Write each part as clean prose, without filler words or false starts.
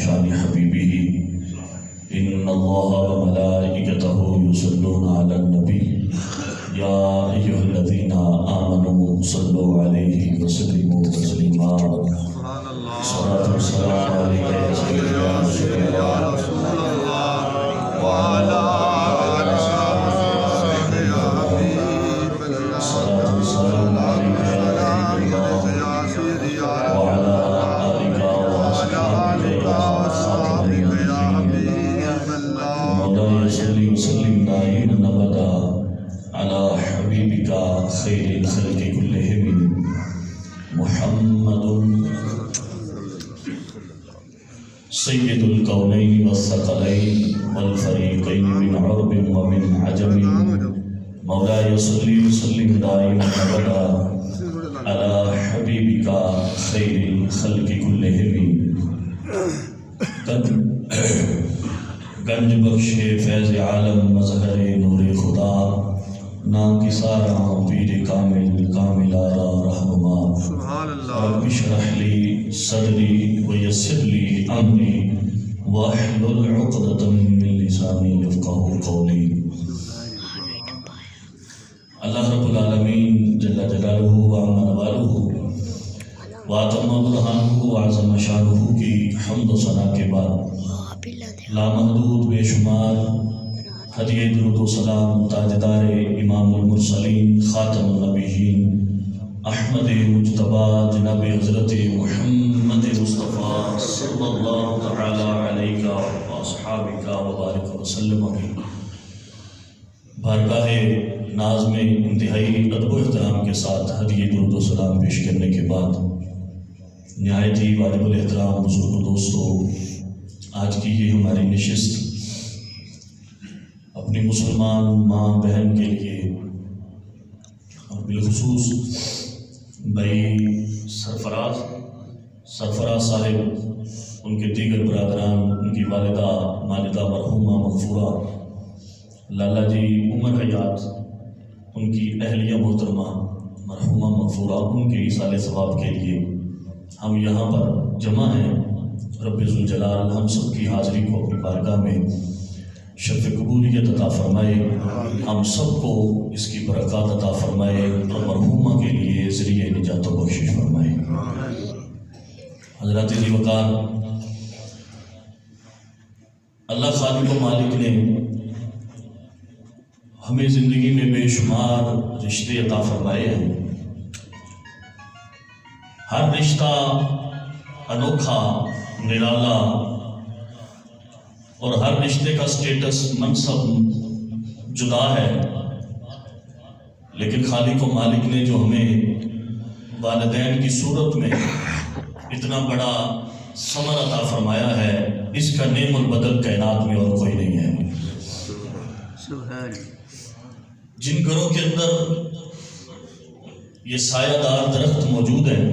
شان حبیبہ ان اللہ وملائکتہ یصلون علی النبی یا ایھا الذین آمنوا صلوا علیہ وسلموا تسلیما صلاۃ والسلام علیک یا سیدنا رسول اللہ وعلی خیر الخلق كلهم محمد سید الکونین والثقلین والفریقین من عرب ومن عجم مولاي صل وسلم دائما ابدا على حبیبک خیر الخلق كلهم گنج بخش فیض عالم مظہر نور خدا نا کسارا پیر کامل کامل آرا رہنما رب اشرح لی صدری ویسر لی امری واحلل عقدۃ من لسانی یفقہوا قولی۔ اللہ رب العالمین جل جلالہ وعم نوالہ واتم برہانہ وعظم شانہ کی حمد و ثنا کے بعد لامحدود بے شمار ہدیہ درود و سلام تاجدار امام المرسلین خاتم النبیین احمد مجتبی جناب حضرت محمد مصطفیٰ صلی اللہ تعالی علیہ واصحابہ وبارک وسلم کی بارگاہ ناز میں انتہائی ادب و احترام کے ساتھ ہدیہ درود و سلام پیش کرنے کے بعد نہایت ہی واجب الاحترام بزرگ دوستو، آج کی یہ ہماری نشست اپنی مسلمان ماں بہن کے لیے اور بالخصوص بھائی سرفراز صاحب، ان کے دیگر برادران، ان کی والدہ ماجدہ مرحومہ مغفورہ لالا جی عمر حیات، ان کی اہلیہ محترمہ مرحومہ مغفورہ، ان کے ایصال ثواب کے لیے ہم یہاں پر جمع ہیں۔ رب ذوالجلال ہم سب کی حاضری کو اپنی بارگاہ میں شرف قبولیت عطا فرمائے، ہم سب کو اس کی برکات عطا فرمائے اور مرحومہ کے لیے ذریعہ نجات و بخشش فرمائے۔ حضرات ذی وقار، اللہ خالق و مالک نے ہمیں زندگی میں بے شمار رشتے عطا فرمائے ہیں۔ ہر رشتہ انوکھا، نرالا، اور ہر رشتے کا سٹیٹس، منصب جدا ہے، لیکن خالق و مالک نے جو ہمیں والدین کی صورت میں اتنا بڑا ثمر عطا فرمایا ہے، اس کا نعم البدل کائنات میں اور کوئی نہیں ہے۔ جن گھروں کے اندر یہ سایہ دار درخت موجود ہیں،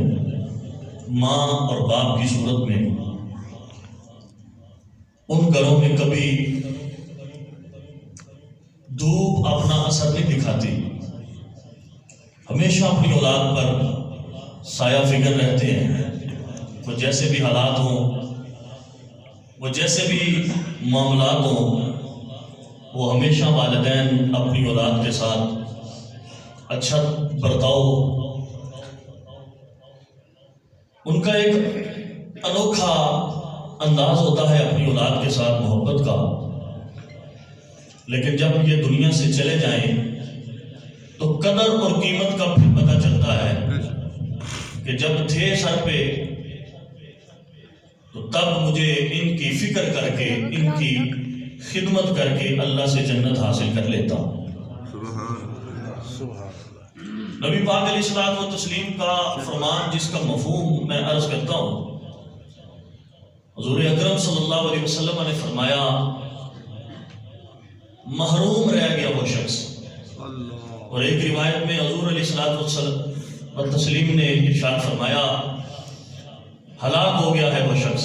ماں اور باپ کی صورت میں، ان گھروں میں کبھی دھوپ اپنا اثر نہیں دکھاتی، ہمیشہ اپنی اولاد پر سایہ فکر رہتے ہیں۔ وہ جیسے بھی حالات ہوں، وہ جیسے بھی معاملات ہوں، وہ ہمیشہ والدین اپنی اولاد کے ساتھ اچھا برتاؤ، ان کا ایک انوکھا انداز ہوتا ہے اپنی اولاد کے ساتھ محبت کا۔ لیکن جب یہ دنیا سے چلے جائیں تو قدر اور قیمت کا پھر پتہ چلتا ہے کہ جب تھے سر پہ تو تب مجھے ان کی فکر کر کے، ان کی خدمت کر کے اللہ سے جنت حاصل کر لیتا۔ نبی پاک علیہ الصلوۃ والتسلیم کا فرمان، جس کا مفہوم میں عرض کرتا ہوں، حضور اکرم صلی اللہ علیہ وسلم نے فرمایا، محروم رہ گیا وہ شخص۔ اور ایک روایت میں حضور علیہ الصلوۃ والتسلیم نے ارشاد فرمایا، ہلاک ہو گیا ہے وہ شخص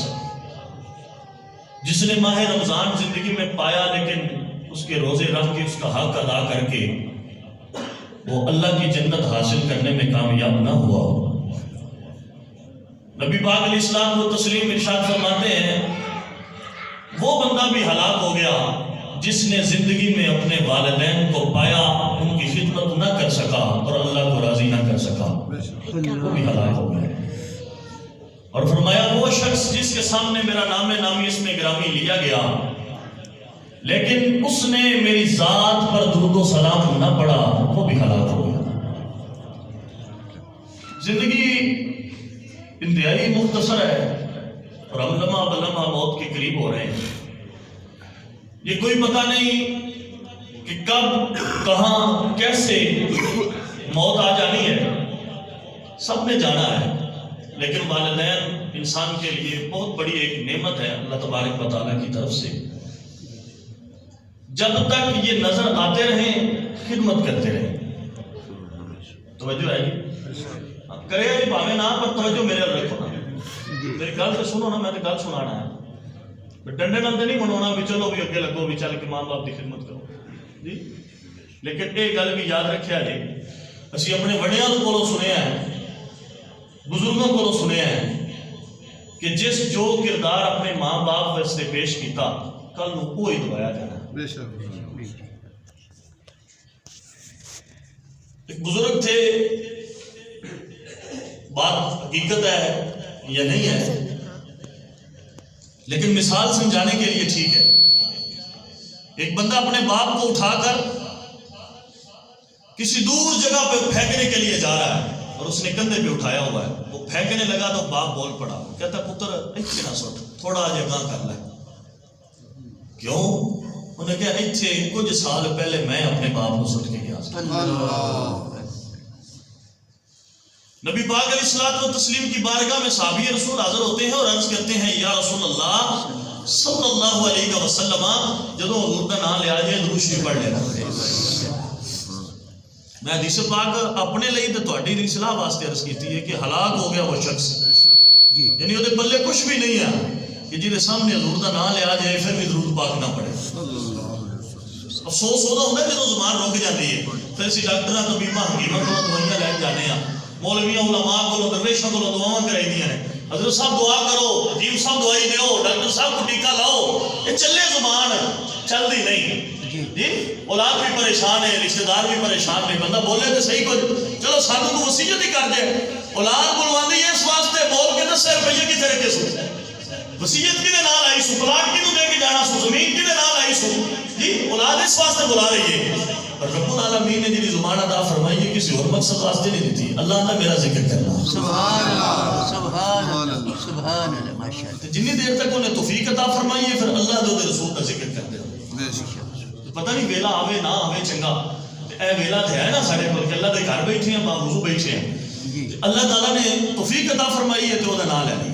جس نے ماہ رمضان زندگی میں پایا، لیکن اس کے روزے رکھ کے، اس کا حق ادا کر کے وہ اللہ کی جنت حاصل کرنے میں کامیاب نہ ہوا۔ نبی پاک علیہ السلام و تسلیم ارشاد فرماتے ہیں، بندہ بھی ہلاک ہو گیا جس نے زندگی میں اپنے والدین کو پایا، ان کی خدمت نہ کر سکا اور اللہ کو راضی نہ کر سکا، وہ بھی ہلاک ہو گیا۔ اور فرمایا وہ شخص جس کے سامنے میرا نام نامی اس میں گرامی لیا گیا لیکن اس نے میری ذات پر درود و سلام نہ پڑھا، وہ بھی ہلاک ہو گیا۔ زندگی انتہائی مختصر ہے اور ہم لمحہ بلمحہ موت کے قریب ہو رہے ہیں۔ یہ کوئی پتہ نہیں کہ کب کہاں کیسے موت آ جانی ہے، سب نے جانا ہے، لیکن والدین انسان کے لیے بہت بڑی ایک نعمت ہے اللہ تبارک و تعالیٰ کی طرف سے۔ جب تک یہ نظر آتے رہیں خدمت کرتے رہیں۔ توجہ ہے جی، کرے جی پاوے نہ، پر توجہ میرے رکھو نا، میری گل تو سنو نا، میں تو گل سنانا ہے، ڈنڈے نال نہیں منانا بھی چلو بھی اگے لگو بھی چل کے ماں باپ کی خدمت کرو جی۔ لیکن یہ گل بھی یاد رکھیا جی، اسی اپنے وڈیاں کولوں سنیا ہے، بزرگوں کو سنیا ہے کہ جس جو کردار اپنے ماں باپ واسطے پیش کیتا کل نو کوئی دبایا جانا۔ ایک بزرگ تھے، بات حقیقت ہے یا نہیں ہے لیکن مثال سمجھانے کے لیے ٹھیک ہے۔ ایک بندہ اپنے باپ کو اٹھا کر کسی دور جگہ پہ پھینکنے کے لیے جا رہا ہے اور اس نے کندھے پہ اٹھایا ہوا ہے، وہ پھینکنے لگا تو باپ بول پڑا، کہتا پتر ایتھے نہ سٹ، تھوڑا جگہ کر لے۔ کیوں؟ انہیں کہا ایتھے کچھ سال پہلے میں اپنے باپ کو سٹ کے گیا۔ نبی پاک علیہ الصلوۃ والتسلیم کی بارگاہ میں صحابی رسول حاضر ہوتے ہیں اور عرض کرتے ہیں یا رسول اللہ صلی اللہ علیہ وسلم، جدوں حضور کا نام لیا جائے درود شریف پڑھ لینا۔ میں حدیث پاک اپنے لیے تو تہاڈی اصلاح واسطے عرض کیتی ہے کہ ہلاک ہو گیا وہ شخص، یعنی وہ پلے کچھ بھی نہیں ہے کہ جہاں سامنے حضور کا نام لیا جائے پھر بھی درود پاک نہ پڑھے۔ افسوس ہوتا ہے جب زبان رک جاتی ہے، پھر اسی ڈاکٹر طبیباں حکیماں کو دوائیاں لے جانے ہیں، مولویاں علماء کو درویشوں کو دعاواں کرائی دیا ہیں، حضرت صاحب دعا کرو، حکیم صاحب دوائی دیو، ڈاکٹر صاحب کو ٹیکہ لاؤ، یہ چلے زبان چل دی نہیں جی۔ اولاد بھی پریشان ہے، رشتہ دار بھی پریشان ہے، بندہ بولے تو صحیح کچھ، چلو سانوں کو وصیت ہی کر دے، اولاد بلواندی ہے اس واسطے بول کے 10 روپیے کی طرح کے سو، وصیت کی دے نال آئی سو، پلاٹ کی دے کے جانا سو، زمین کی دے نال آئی سو جی، اولاد اس واسطے بلا رہی ہے۔ اور رب العالمین نے جی زبان عطا فرمائی ہے کسی اور مقصد واسطے نہیں دیتی، اللہ نے میرا ذکر کرنا۔ سبحان اللہ سبحان اللہ سبحان اللہ ماشاءاللہ۔ جنی دیر تک انہیں توفیق عطا فرمائی ہے پھر اللہ دے رسول کا ذکر کرتے ہیں۔ پتہ نہیں ویلا آوے نہ آوے چنگا، اے ویلا تے ہے نا سارے کول کہ اللہ دے گھر بیٹھے ہیں، باوضو بیٹھے ہیں، اللہ تعالیٰ نے توفیق عطا فرمائی ہے تو وہ نام لے لی۔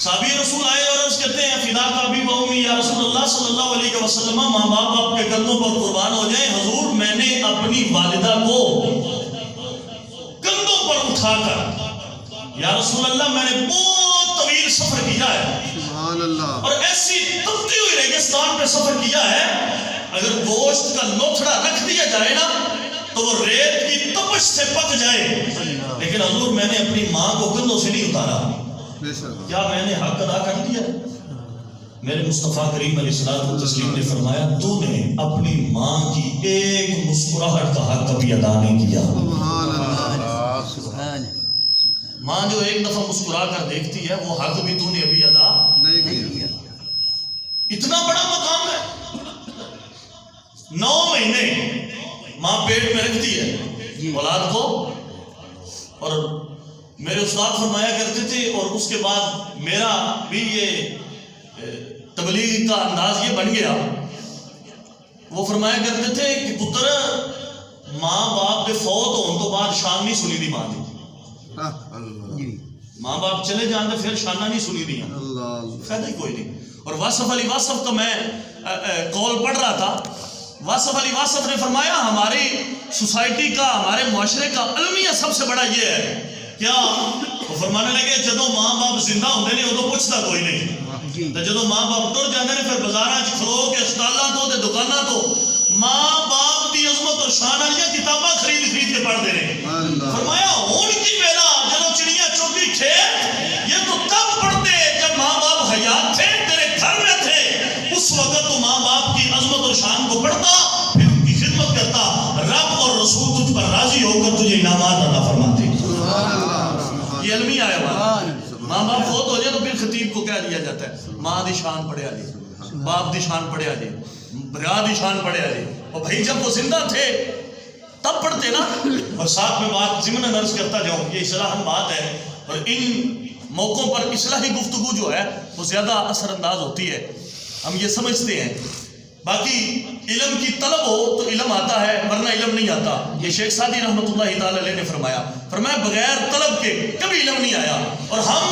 صحابی رسول آئے اور عرض کرتے ہیں فداک ابی و امی یا رسول اللہ صلی اللہ علیہ وسلم، ماں باپ آپ کے قدموں پر قربان ہو جائیں حضور، میں نے اپنی والدہ کو کندھوں پر اٹھا کر یا رسول اللہ میں نے بہت طویل سفر کیا ہے سبحان اللہ، اور ایسی تپتی ہوئی ریگستان پہ سفر کیا ہے، اگر گوشت کا لوتھڑا رکھ دیا جائے نا تو وہ ریت کی تپش سے پک جائے، لیکن حضور میں نے اپنی ماں کو کندھوں سے نہیں اتارا، کیا میں نے حق ادا کر دیا؟ میرے مصطفیٰ کریم علیہ الصلوۃ والتسلیم نے فرمایا تو نے اپنی ماں کی ایک مسکراہٹ کا حق کبھی ادا نہیں کیا۔ ماں جو ایک دفعہ مسکرا کر دیکھتی ہے وہ حق بھی تو نے ابھی ادا نہیں کیا۔ اتنا بڑا مقام ہے، 9 مہینے ماں پیٹ میں رکھتی ہے اولاد کو، اور میرے استاد فرمایا کرتے تھے اور اس کے بعد میرا بھی یہ تبلیغ کا انداز یہ بن گیا، وہ فرمایا کرتے تھے کہ پتر ماں باپ کے فوت ہونے تو بعد شان نہیں سنی دی ماں دی، ماں باپ چلے جاندے پھر شانہ نہیں سنی دیا، فائدہ ہی کوئی نہیں۔ اور واصف علی واصف کا میں کال پڑھ رہا تھا، واصف علی واصف نے فرمایا ہماری سوسائٹی کا ہمارے معاشرے کا المیہ سب سے بڑا یہ ہے کیا، وہ فرمانے لگے جدو ماں باپ زندہ ہوندے نے ادو پوچھتا کوئی نہیں، تو جدو ماں باپ ٹر جاندے نے پھر بازاراں وچ کھلو کے اسٹالاں تو تے دکاناں تو ماں باپ دی عظمت اور شان والیاں کتاباں خرید کے پڑھتے ہیں۔ فرمایا ہون کی ویلا جدو چڑیاں چوکی کھیت یہ تو تب پڑھتے جب ماں باپ حیات تھے، تیرے گھر میں شان کو پڑھتا پھر ان کی خدمت کرتا، رب اور رسول تجھ پر راضی ہو کر تجھے انعامات عطا فرماتے۔ یہ علمی آیا بات۔ ماں باپ فوت ہو جائے تو پھر خطیب کو کہہ دیا جاتا ہے ماں دی شان پڑھیا جی، باپ دی شان پڑھیا جی، برا دی شان پڑھیا جی۔ اور بھائی جب وہ زندہ تھے تب پڑھتے نا۔ اور ساتھ میں بات ضمن عرض کرتا جاؤں، یہ اصلاحاً بات ہے، اور ان موقعوں پر اصلاحی گفتگو جو ہے وہ زیادہ اثر انداز ہوتی ہے، ہم یہ سمجھتے ہیں۔ باقی علم کی طلب ہو تو علم آتا ہے، ورنہ علم نہیں آتا۔ یہ شیخ سعدی رحمۃ اللہ تعالی علیہ نے فرمایا بغیر طلب کے کبھی علم نہیں آیا۔ اور ہم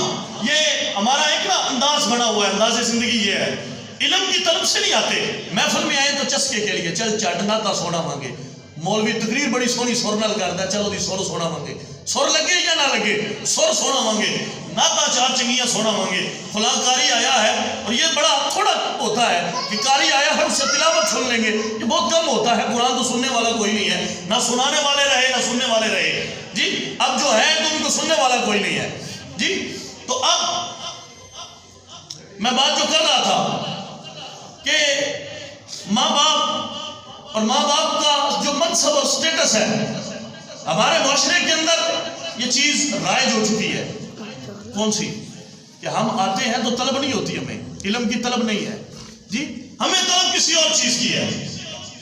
یہ ہمارا ایک نا انداز بنا ہوا ہے، انداز زندگی یہ ہے، علم کی طلب سے نہیں آتے، محفل میں آئے تو چسکے کے لیے، چل چاٹنا تا سونا مانگے، مولوی تقریر بڑی سونی سر نال کرتا ہے، چلو دی سر سونا مانگے، سر لگے یا نہ لگے سر سونا مانگے، ناتا چار چنگیاں سونا مانگے، فلاں قاری آیا ہے، اور یہ بڑا تھوڑا ہوتا ہے کہ قاری آیا ہے اس سے تلاوت سن لیں گے، یہ بہت کم ہوتا ہے۔ قرآن تو سننے والا کوئی نہیں ہے، نہ سنانے والے رہے نہ سننے والے رہے جی، اب جو ہے تو ان کو سننے والا کوئی نہیں ہے جی۔ تو اب میں بات جو کر رہا تھا کہ ماں باپ اور ماں باپ کا جو منصب اور سٹیٹس ہے ہمارے معاشرے کے اندر، یہ چیز رائج ہو چکی ہے۔ کون سی؟ کہ ہم آتے ہیں تو طلب نہیں ہوتی، ہمیں علم کی طلب نہیں ہے جی، ہمیں طلب کسی اور چیز کی ہے،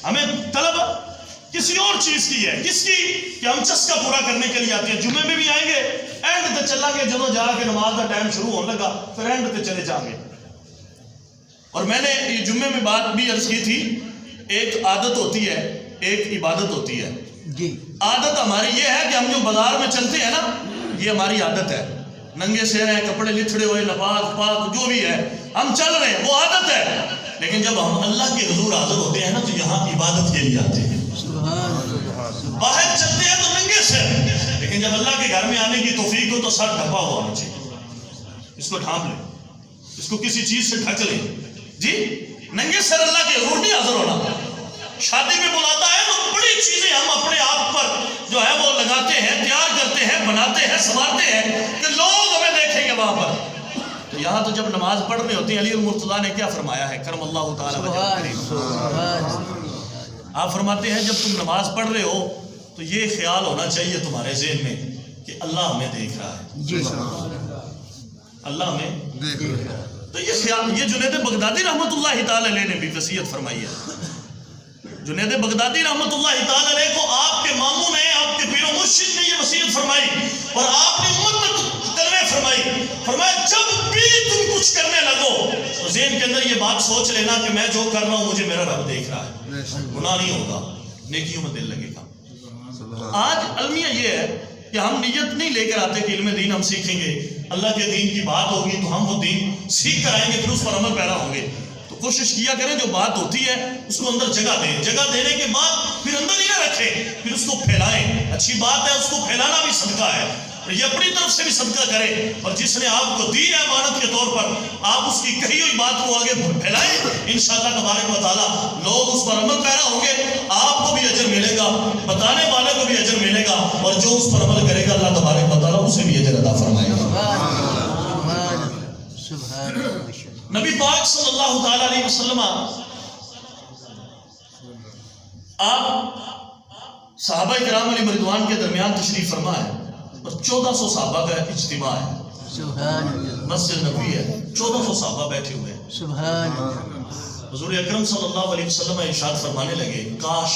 ہمیں طلب کسی اور چیز کی ہے۔ کس کی؟ کہ ہم چسکا پورا کرنے کے لیے آتے ہیں، جمعے میں بھی آئیں گے، اینڈ تے چلا گے، جب جا کے نماز کا ٹائم شروع ہونے لگا پھر اینڈ تے چلے جائیں گے۔ اور میں نے یہ جمعے میں بات بھی عرض کی تھی، ایک عادت ہوتی ہے، ایک عبادت ہوتی ہے جی۔ عادت ہماری یہ ہے کہ ہم جو بازار میں چلتے ہیں نا، یہ ہماری عادت ہے، ننگے سیر ہیں، کپڑے لتھڑے ہوئے، لباس پاک جو بھی ہے ہم چل رہے ہیں، وہ عادت ہے۔ لیکن جب ہم اللہ کے حضور حاضر ہوتے ہیں نا تو یہاں عبادت کے لیے آتے ہیں۔ باہر چلتے ہیں تو ننگے سیر، لیکن جب اللہ کے گھر میں آنے کی توفیق ہو تو سر ڈھپا ہوا ہونا چاہیے، اس کو ڈھانپ لیں، اس کو کسی چیز سے ڈھک لیں جی۔ ننگے سر اللہ کے حضور نہیں حاضر ہونا۔ شادی میں بلاتا ہے تو بڑی چیزیں ہم اپنے آپ پر جو ہے وہ لگاتے ہیں، تیار کرتے ہیں، بناتے ہیں، سنوارتے ہیں کہ لوگ ہمیں دیکھیں گے وہاں پر۔ تو یہاں تو جب نماز پڑھ رہے ہوتے ہیں، علی المرتضیٰ نے کیا فرمایا ہے کرم اللہ تعالیٰ وجہ، آپ فرماتے ہیں جب تم نماز پڑھ رہے ہو تو یہ خیال ہونا چاہیے تمہارے ذہن میں کہ اللہ ہمیں دیکھ رہا ہے، اللہ ہمیں دیکھ رہا ہے۔ تو یہ خیال، یہ جنید بغدادی رحمۃ اللہ تعالی علیہ نے بھی وصیت فرمائی ہے۔ جنید بغدادی رحمۃ اللہ تعالی علیہ کو آپ کے ماموں نے، آپ کے پیر و مرشد نے یہ وصیت فرمائی، اور آپ نے امت میں کلمے فرمایا جب بھی تم کچھ کرنے لگو تو ذہن کے اندر یہ بات سوچ لینا کہ میں جو کر رہا ہوں مجھے میرا رب دیکھ رہا ہے، گناہ نہیں ہوگا، نیکیوں میں دل لگے گا۔ آج المیہ یہ ہے کہ ہم نیت نہیں لے کر آتے کہ علم دین ہم سیکھیں گے، اللہ کے دین کی بات ہوگی تو ہم وہ دین سیکھ کر آئیں گے، پھر اس پر عمل پیرا ہوں گے۔ تو کوشش کیا کریں جو بات ہوتی ہے اس کو اندر جگہ دیں، جگہ دینے کے بعد پھر اندر ہی نہ رکھیں، پھر اس کو پھیلائیں۔ اچھی بات ہے، اس کو پھیلانا بھی صدقہ ہے، اور یہ اپنی طرف سے بھی صدقہ کرے، اور جس نے آپ کو دی ہے امانت کے طور پر آپ اس کی کہی ہوئی بات کو آگے پھیلائیں، انشاءاللہ تبارک و تعالیٰ لوگ اس پر عمل پیرا ہوں گے، آپ کو بھی اجر ملے گا، بتانے والے کو بھی اجر ملے گا، اور جو اس پر عمل کرے گا اللہ تبارک و تعالیٰ اسے بھی اجر عطا فرمائے گا۔ نبی پاک صلی اللہ تعالیٰ علیہ وسلم آپ صحابہ کرام علیہ رضوان کے درمیان تشریف فرما ہے، اور 1400 صحابہ کا اجتماع ہے، مسجد نبوی ہے، 1400 صحابہ بیٹھے ہوئے ہیں۔ حضور اکرم صلی اللہ علیہ وسلم ارشاد فرمانے لگے کاش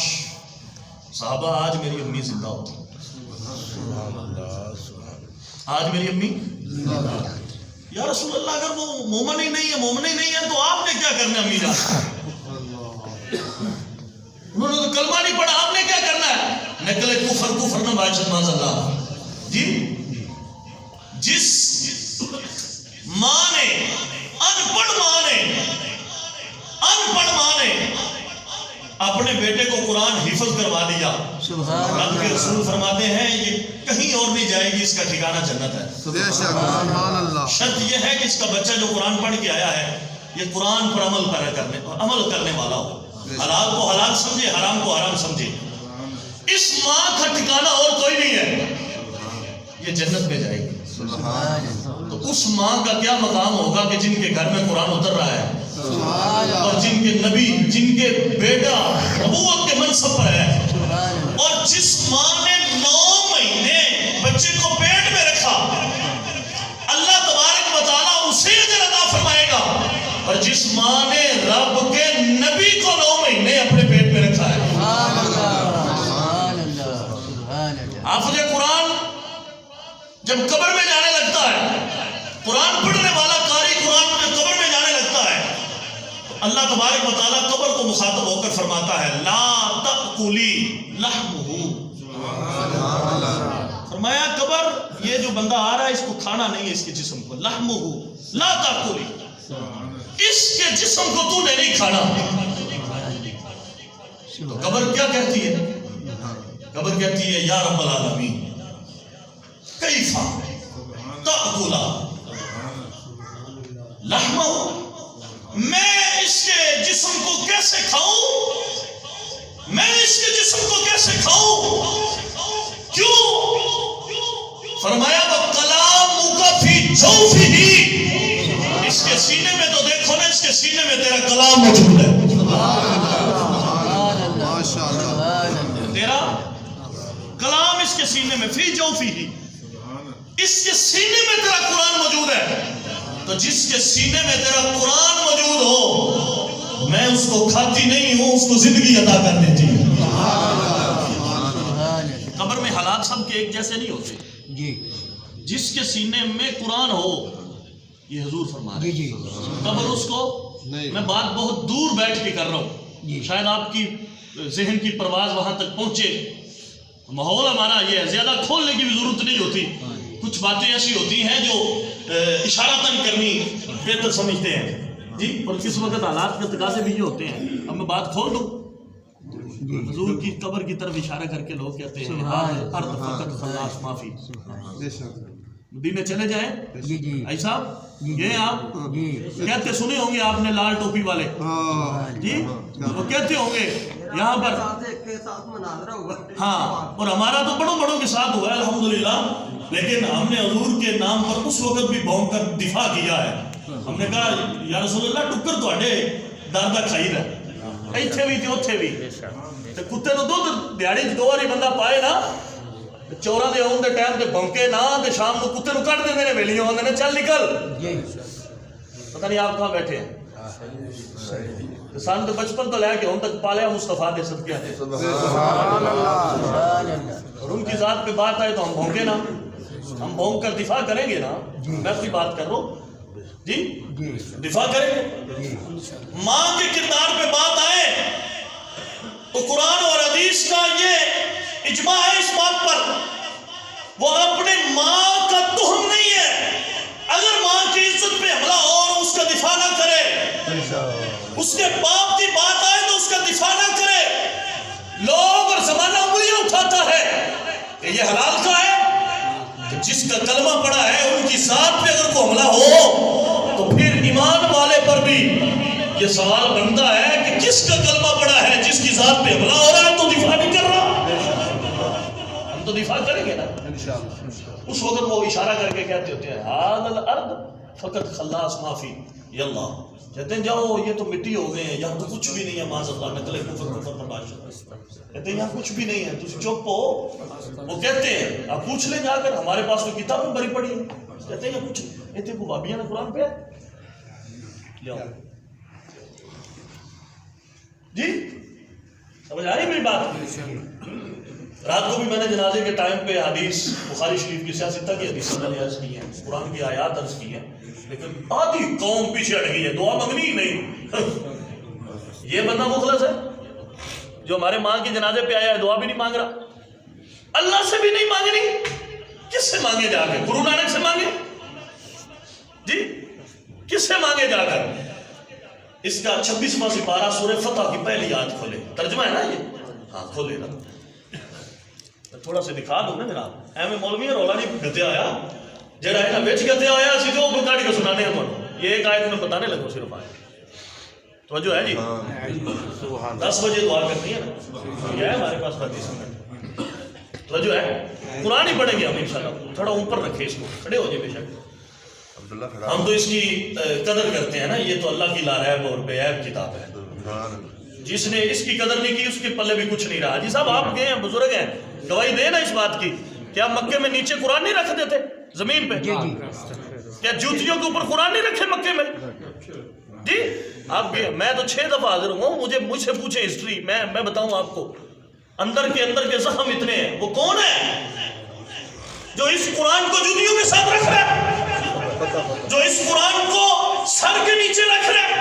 صحابہ آج میری امی زندہ ہوتی، آج میری امی یا رسول اللہ اگر وہ مومن ہی نہیں ہے تو آپ نے کیا کرنا ہے امی جان؟ انہوں نے تو کلمہ نہیں پڑھا، آپ نے کیا کرنا ہے؟ نکلے کفر نہ باچت ماذ اللہ جی۔ جس ماں نے انپڑھ ماں نے اپنے بیٹے کو قرآن حفظ کروا دیا، رب کے رسول فرماتے ہیں یہ کہیں اور نہیں جائے گی، اس کا ٹھکانہ جنت ہے۔ شرط یہ ہے کہ اس کا بچہ جو قرآن پڑھ کے آیا ہے یہ قرآن پر عمل کرنے والا ہو، حلال کو حلال سمجھے، حرام کو حرام سمجھے۔ اس ماں کا ٹھکانہ اور کوئی نہیں ہے، یہ جنت میں جائے گی۔ تو اس ماں کا کیا مقام ہوگا کہ جن کے گھر میں قرآن اتر رہا ہے، اور جن کے نبی، جن کے بیٹا نبوت کے منصب پر ہے، اور جس ماں نے 9 مہینے بچے کو پیٹ میں رکھا، اللہ تبارک و تعالیٰ اسے اجر عطا فرمائے گا. اور جس ماں نے رب کے نبی کو 9 مہینے اپنے پیٹ میں رکھا ہے. حافظ قرآن جب قبر میں جانے لگتا ہے، قرآن پڑھنے والا قاری قرآن میں قبر میں جانے لگتا ہے، اللہ تبارک و تعالیٰ قبر کو مخاطب ہو کر فرماتا ہے لا تأکلی لحمہ. فرمایا قبر، یہ جو بندہ آ رہا ہے اس کو کھانا نہیں ہے، اس کے جسم کو. لحمہ لا تأکلی، اس کے جسم کو تو نے نہیں کھانا. تو قبر کیا کہتی ہے؟ قبر کہتی ہے یا رب العالمین کیفا تأکل لحمہ، میں اس کے جسم کو کیسے کھاؤں؟ میں اس کے جسم کو کیسے کھاؤں؟ کیوں؟ فرمایا وَكَلَامُكَ فِي جَوْفِهِ، اس کے سینے میں تو دیکھو نا، اس کے سینے میں تیرا کلام موجود ہے. تیرا کلام اس کے سینے میں، فی جوفی، اس کے سینے میں تیرا قرآن موجود ہے. تو جس کے سینے میں تیرا قرآن موجود ہو، میں اس کو کھاتی نہیں ہوں، اس کو زندگی عطا کر دیتی ہوں. قبر میں حالات سب کے ایک جیسے نہیں ہوتے. جس کے سینے میں قرآن ہو، یہ حضور فرما رہے ہیں، قبر اس کو، میں بات بہت دور بیٹھ کے کر رہا ہوں، شاید آپ کی ذہن کی پرواز وہاں تک پہنچے. ماحول ہمارا یہ ہے، زیادہ کھولنے کی بھی ضرورت نہیں ہوتی. کچھ باتیں ایسی ہوتی ہیں جو اشارتاً کرنی بہتر سمجھتے ہیں جی، اور کس وقت حالات کے تقاضے بھی یہ ہوتے ہیں. اب میں بات کھول دوں، حضور کی قبر کی طرف اشارہ کر کے لوگ کہتے ہیں ارض فقط خلاص معافی. مدینے چلے جائیں بھائی صاحب، یہ آپ کہتے سنے ہوں گے آپ نے، لال ٹوپی والے جی، وہ کہتے ہوں گے یہاں پر ہاں، اور ہمارا تو بڑوں بڑوں کے ساتھ ہوا ہے الحمدللہ، لیکن ہم نے حضور کے نام پر اس وقت بھی بھونک کر دفاع کیا ہے. ہم نے کہا یا رسول اللہ ٹکر تواڈے دادا کھائی دا، ایتھے بھی تے اوتھے بھی، تے کتے نو دودھ دیہاڑی 2 واری بندہ پائے نا، چوراں دے آن دے ٹائم تے بھونکے نا، تے شام کو کتے نو کٹ دیندے نے، ویلیوں آندے نے چل نکل. پتہ نہیں آپ کہاں بیٹھے ہیں. سان تو بچپن تو لے کے ہوں تک پالیا مصطفیٰ دے صدقے ہیں، اور ان کی ذات پہ بات آئے تو ہم بھونکے نا، ہم بھونک کر دفاع کریں گے نا. میں اپنی بات کر رہا ہوں جی، دفاع کریں گے. ماں کے کردار پہ بات آئے تو قرآن اور حدیث کا یہ اجماع ہے اس بات پر، وہ اپنے ماں کا تہم نہیں ہے. اگر ماں کی عزت پہ حملہ ہو اور اس کا دفاع نہ کرے، اس کے باپ کی بات آئے تو اس کا دفاع نہ کرے، لوگ اور زمانہ انگلیاں اٹھاتا ہے کہ یہ حلال کا ہے. جس کا کلمہ پڑا ہے ان کی ذات پہ اگر کوئی حملہ ہو تو پھر ایمان والے پر بھی یہ سوال بنتا ہے کہ کس کا کلمہ پڑا ہے، جس کی ذات پہ حملہ ہو رہا ہے تو دفاع نہیں کر رہا. ہم تو دفاع کریں گے نا. اس وقت وہ اشارہ کر کے کہتے ہوتے ہیں ھذا الارض فقط خلاص معافی، یا اللہ کہتے ہیں جاؤ یہ تو مٹی ہو گئے ہیں، یہاں تو کچھ بھی نہیں ہے، معاذ اللہ نقل کفر برداشت، کہتے ہیں یہاں کچھ بھی نہیں ہے، تم چپ ہو. وہ کہتے ہیں آپ پوچھ لیں جا کر، ہمارے پاس تو کتابیں بھری پڑی ہیں. کہتے ہیں یہ کچھ، کہتے ہیں وہابیاں نے قرآن پہ لے آؤ جی. سمجھ آ رہی میری بات؟ رات کو بھی میں نے جنازے کے ٹائم پہ حدیث بخاری شریف کی سیاستہ کی حدیث میں نے عرض کی ہے، قرآن کی آیات عرض کی ہے، لیکن آدھی قوم پیچھے ہٹ گئی ہے، دعا مانگنی ہی نہیں. یہ بندہ مخلص ہے جو ہمارے ماں کے جنازے پہ آیا ہے، دعا بھی نہیں مانگ رہا، اللہ سے بھی نہیں مانگنی. کس سے مانگے جا کے؟ گرو نانک سے مانگے جی، کس سے مانگے جا کر؟ اس کا 26واں سپارہ سورہ فتح کی پہلی آیت کھولے، ترجمہ ہے نا یہ، ہاں کھولے نا، تھوڑا سا دکھا دوں نا جناب. ایویں مولوی رولا نہیں گتیا آیا جڑا ہے نا بچ گتیا آیا اسی تو اوپر کاٹ کے سنانے ہیں تمہیں. یہ ایک آیت میں بتانے لگو صرف آئے. توجہ ہے جی؟ 10 بجے دعا کرنی ہے نا، یہ ہے ہمارے پاس 35 منٹ. توجہ ہے؟ قرآن ہی پڑھیں گے ہم انشاءاللہ. تھوڑا اوپر رکھے اس کو، کھڑے ہو جائے بے شک. ہم تو اس کی قدر کرتے ہیں نا، یہ تو اللہ کی لاریب اور بے عیب کتاب ہے، جس نے اس کی قدر نہیں کی اس کے پلے بھی کچھ نہیں رہا۔ جی صاحب آپ گئے ہیں، بزرگ ہیں، گواہی دے نا اس بات کی، کیا مکے میں نیچے قرآن نہیں رکھتے تھے زمین پہ؟ کیا جوتیوں کے اوپر قرآن نہیں رکھے مکے میں؟ جی آپ گئے، میں تو 6 دفعہ حاضر ہوں، مجھ سے پوچھیں ہسٹری، میں بتاؤں آپ کو، اندر کے زخم اتنے ہیں۔ وہ کون ہے جو اس قرآن کو جوتیوں کے ساتھ رکھ رہا ہے، جو اس قرآن کو سر کے نیچے رکھ رہا ہے،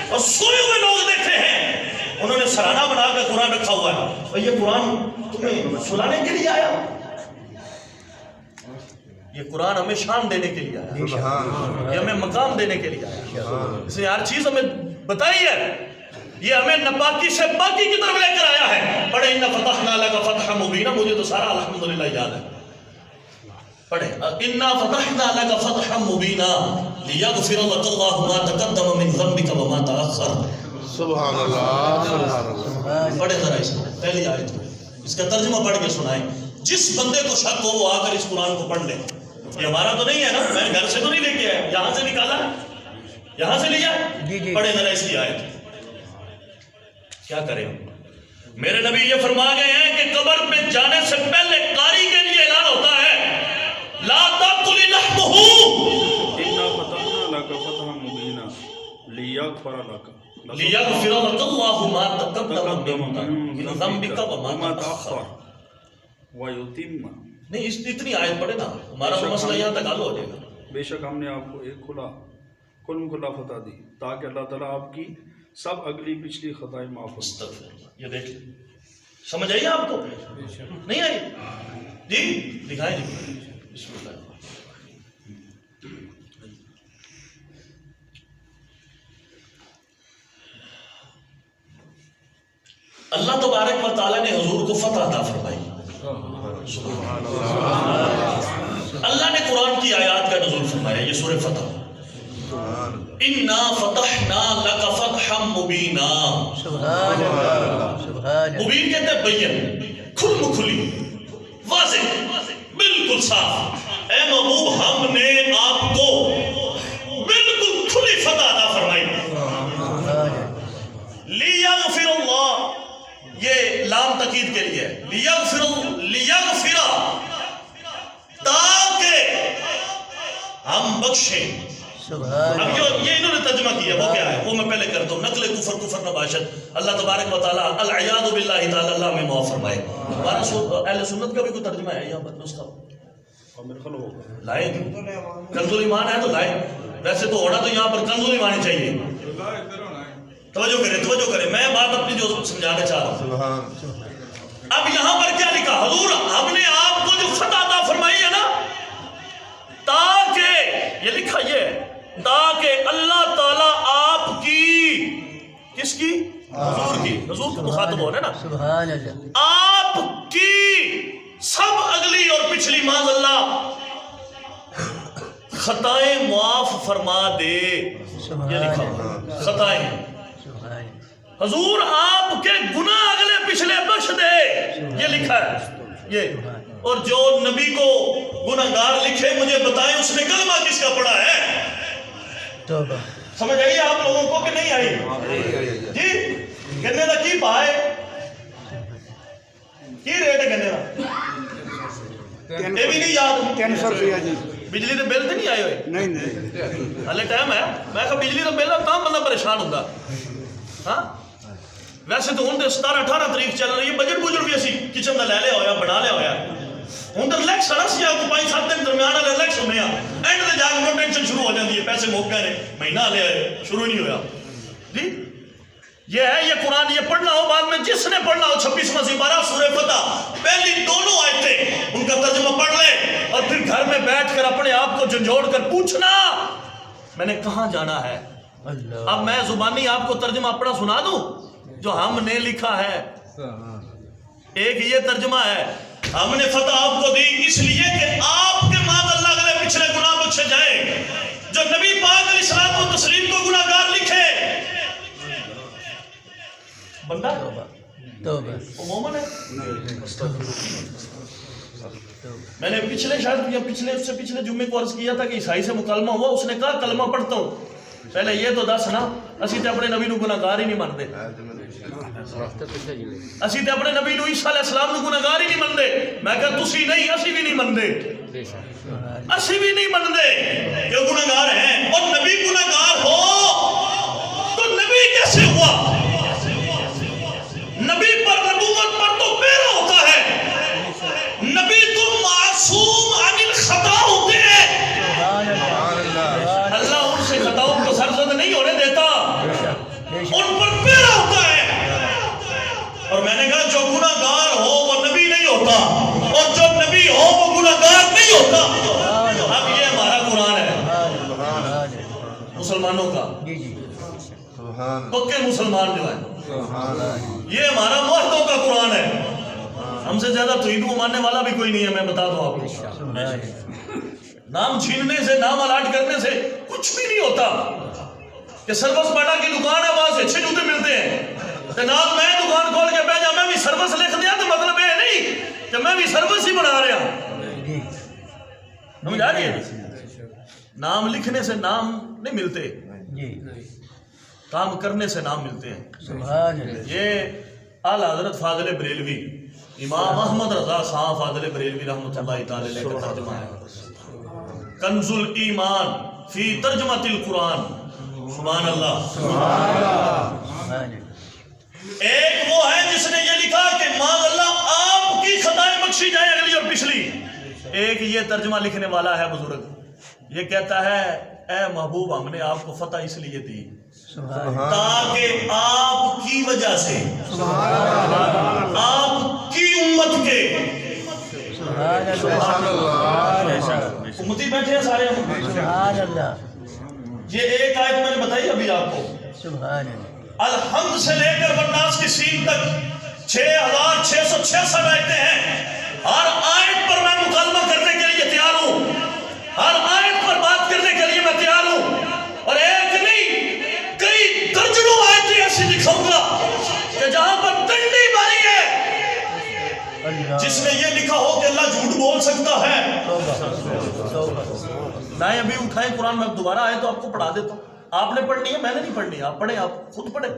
اور سوئے ہوئے لوگ دیکھتے ہیں انہوں نے سرانہ بنا کر قرآن رکھا ہوا ہے، اور یہ قرآن تمہیں سلانے کے لیے آیا، یہ قرآن ہمیں شان دینے کے لیے آیا، یہ ہمیں مقام دینے کے لیے آیا، اس نے ہر چیز ہمیں بتائی ہے، یہ ہمیں ناپاکی سے پاکی کی طرف لے کر آیا ہے۔ پڑھے اِنَّا فَتَحْنَا لَكَ فَتْحًا مُبِينًا، مجھے تو سارا الحمدللہ یاد ہے، پڑھے اِنَّا فَتَحْنَا لَكَ فَتْحًا مُبِينًا لِيَغْفِرَ لَكَ اللَّهُ مَا تَقَدَّمَ مِنْ ذَنبِكَ وَمَا تَأَخَّرَ۔ سبحان اللہ، پڑھے ذرا اس کو، پہلی آیت کو، اس کا ترجمہ پڑھ کے سنائیں، جس بندے کو شک ہو وہ آ کر اس قرآن کو پڑھ لے، یہ ہمارا تو نہیں ہے نا، میں گھر سے تو نہیں لے کے آیا، یہاں سے نکالا، یہاں سے لیا، پڑھے ذرا اس کی آیت، کیا کریں ہم؟ میرے نبی یہ فرما گئے ہیں کہ قبر پہ جانے سے پہلے قاری کے لیے اعلان ہوتا ہے، لا تاکل لحمہ، اِنَّا فَتَحْنَا لَكَ فَتْحًا مُبِينًا لِيَغْفِرَ لَكَ لِيَغْفِرَ لَكَ اللَّهُ مَا تَقَدَّمَ مِنْ ذَنبِكَ وَمَا تَأَخَّرَ وَيُتِمَّ۔ نہیں اتنی آیت پڑھے نا، ہمارا تو مسئلہ یہاں تک حل ہو جائے گا۔ بے شک ہم نے آپ کو ایک کھلا فتح دی تاکہ اللہ تعالیٰ آپ کی سب اگلی پچھلی خطائیں معاف فرمائے۔ استغفر اللہ، یہ دیکھ لیں، سمجھ آئی آپ کو؟ نہیں آئی؟ جی دکھائیں جی، بسم اللہ۔ اللہ تبارک و تعالیٰ نے حضور کو فتح عطا فرمائی، اللہ نے قرآن کی آیات کا نزول فرمایا، یہ سورہ فتح، اِنَّا فَتَحْنَا لَكَ فَتْحًا مُبِينًا، مبین کہتے ہیں بین، کھلی واضح، بالکل صاف، اے محبوب ہم نے آپ کو بالکل کھلی فتح عطا فرمائی۔ لیغفر اللہ، یہ لام تاکید کے لیے، لیغفر تاکہ ہم بخشیں۔ اب یہ انہوں نے ترجمہ کیا، وہ کیا ہے وہ میں پہلے کرتا ہوں، نقل کفر نباشت، اللہ تبارک و تعالیٰ العیاذ باللہ تعالیٰ اللہ میں معاف فرمائے۔ ہمارا اہل سنت کا بھی کوئی ترجمہ ہے یہاں پر نسخہ لائے؟ کنز الایمان ہے تو لائے، ویسے تو ہونا تو یہاں پر کنز الایمان چاہیے۔ توجہ کریں، میں بات اپنی جو سمجھانا چاہ رہا ہوں۔ اب یہاں پر کیا لکھا؟ حضور ہم نے آپ کو جو فتح عطا فرمائی ہے نا، تاکہ یہ لکھا یہ، تاکہ اللہ تعالیٰ آپ کی، کس کی؟ حضور کی، حضور کو مخاطب ہو رہے نا، سبحان اللہ، آپ کی سب اگلی اور پچھلی معاذ اللہ خطائیں معاف فرما دے، یہ لکھا خطائیں، حضور آپ کے گناہ اگلے پچھلے بخش دے، یہ لکھا ہے یہ۔ اور جو نبی کو گناہگار لکھے مجھے بتائیں اس نے کلمہ کس کا پڑھا ہے؟ توبہ۔ سمجھ آئیے آپ لوگوں کو کہ نہیں آئی؟ جی گنے کا کی پائے کی ریٹ ہے گنے کا؟ یہ بھی نہیں یاد؟ 300 روپیہ جی۔ بجلی کے بل تو نہیں آئے ہوئے؟ نہیں ہلے ٹائم ہے، میں کہا بجلی کا بل ہے تاں بندہ پریشان ہوگا۔ ہاں ویسے تو ہوں 17-18 تاریخ چل رہی ہے، بجٹ بھی اسی کچن کا لے لیا ہوا بنا لیا ہوا، ہوں تو ریلیکس ہے نا، کو 5-7 دن درمیان والے ریلیکس ہونے ہیں، اینڈ سے جا کے ٹینشن شروع ہو جاتی ہے، پیسے موقع نے مہینہ لے شروع نہیں ہوا۔ جی یہ ہے یہ قرآن، یہ پڑھنا ہو بعد میں جس نے پڑھنا ہو 26واں سپارہ سورہ فتح پہلی دونوں آیتیں ان کا ترجمہ پڑھ لے، اور پھر گھر میں بیٹھ کر اپنے آپ کو جھنجھوڑ کر پوچھنا میں نے کہاں جانا ہے۔ اب میں زبانی آپ کو ترجمہ اپنا سنا دوں جو ہم نے لکھا ہے۔ ایک یہ ترجمہ ہے، ہم نے فتح آپ کو دی اس لیے کہ آپ کے ماذ اللہ اگلے پچھلے گناہ بخشے جائیں، جو نبی پاک علیہ السلام و تسلیم کو گناہگار لکھے بندہ توبہ، وہ مومن ہے، میں نے پچھلے جمعے کو عرض کیا تھا کہ عیسائی سے مکالمہ ہوا، اس نے کہا کلمہ پڑھتا ہوں. پہلے یہ تو دس نا اسی تے اپنے نبی نو گناہگار ہی نہیں مانتے. اسی تے اپنے نبی نو عیسیٰ علیہ السلام نو گناہگار ہی نہیں مانتے. میں کہا تسی نہیں، اسی بھی نہیں مانتے، اسی بھی نہیں مانتے کہ گناہگار ہیں. اور نبی گناہگار ہو تو نبی کیسے ہوا؟ نبی پر نبوت پر تو پیرا ہوتا ہے. نبی تو معصوم عن الخطا ہوتے ہیں. اللہ ان سے خطاؤں کو سرزد نہیں ہونے دیتا، ان پر پیرا ہوتا ہے. اور میں نے کہا جو گناہگار ہو وہ نبی نہیں ہوتا، اور جو نبی ہو وہ گناہگار نہیں ہوتا. اب یہ ہمارا قرآن ہے مسلمانوں کا، پکے مسلمان جو ہے، یہ ہمارا موحدوں کا قرآن ہے. ہم سے زیادہ توحید کو ماننے والا بھی کوئی نہیں ہے. میں بتا دوں آپ کو، نام چھیننے سے، نام الاٹ کرنے سے کچھ بھی نہیں ہوتا. کہ سروس باٹا کی دکان ہے، وہاں سے اچھے جوتے ملتے ہیں. جناب میں دکان کھول کے بیٹھ جا، میں بھی سروس لکھ دیا تو مطلب یہ نہیں کہ میں بھی سروس ہی بنا رہا. سمجھ آ رہی ہے؟ نام لکھنے سے نام نہیں ملتے، کام کرنے سے نام ملتے ہیں. یہ اعلیٰ حضرت فاضل بریلوی، امام احمد رضا خان فاضل بریلوی رحمۃ اللہ تعالی علیہ کا ترجمہ ہے کنز الایمان فی ترجمۃ القرآن. سبحان اللہ. ایک وہ ہے جس نے یہ لکھا کہ ماذ اللہ آپ کی خطائیں بخشی جائیں اگلی اور پچھلی. ایک یہ ترجمہ لکھنے والا ہے بزرگ، یہ کہتا ہے اے محبوب ہم نے آپ کو فتح اس لیے دی تاکہ آپ کی وجہ سے آپ کی امت کے امتی بیٹھے ہیں سارے. یہ ایک آیت میں نے بتائی ابھی آپ کو، الحمد سے لے کر والناس کی سین تک 6666 آیتیں ہیں. ہر آیت پر میں مکالمہ کرنے کے لیے تیار ہوں، ہر آیت پر بات کرنے کے لیے میں تیار ہوں. اور ایک نہیں کئی درجنوں آیتیں ایسی دکھاؤں گا کہ جہاں پر ڈنڈی ماری ہے. جس نے یہ لکھا ہو کہ اللہ جھوٹ بول سکتا ہے، میں ابھی اٹھائیں قرآن، میں دوبارہ آئے تو آپ کو پڑھا دیتا ہوں. آپ نے پڑھنی ہے، میں نے نہیں پڑھنی ہے، آپ پڑھیں، آپ خود پڑھیں.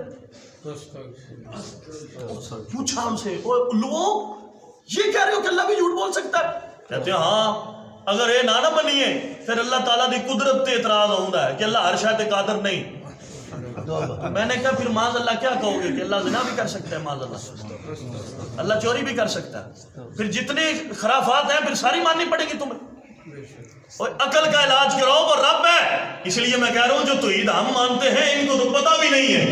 پوچھا ہم سے لوگوں یہ کہہ رہے ہو کہ اللہ بھی جھوٹ بول سکتا ہے؟ کہتے ہیں ہاں اگر یہ نہ منیے پھر اللہ تعالیٰ دی قدرت تے اعتراض ہوتا ہے کہ اللہ ہر شاید قادر نہیں. میں نے کہا پھر معاذ اللہ کیا کہو گے کہ اللہ زنا بھی کر سکتا ہے، معاذ اللہ چوری بھی کر سکتا ہے. پھر جتنی خرافات ہیں پھر ساری ماننی پڑے گی تمہیں. اور عقل کا علاج کرو وہ رب ہے. اس لیے میں کہہ رہا ہوں جو توحید ہم مانتے ہیں ان کو تو پتہ بھی نہیں ہے.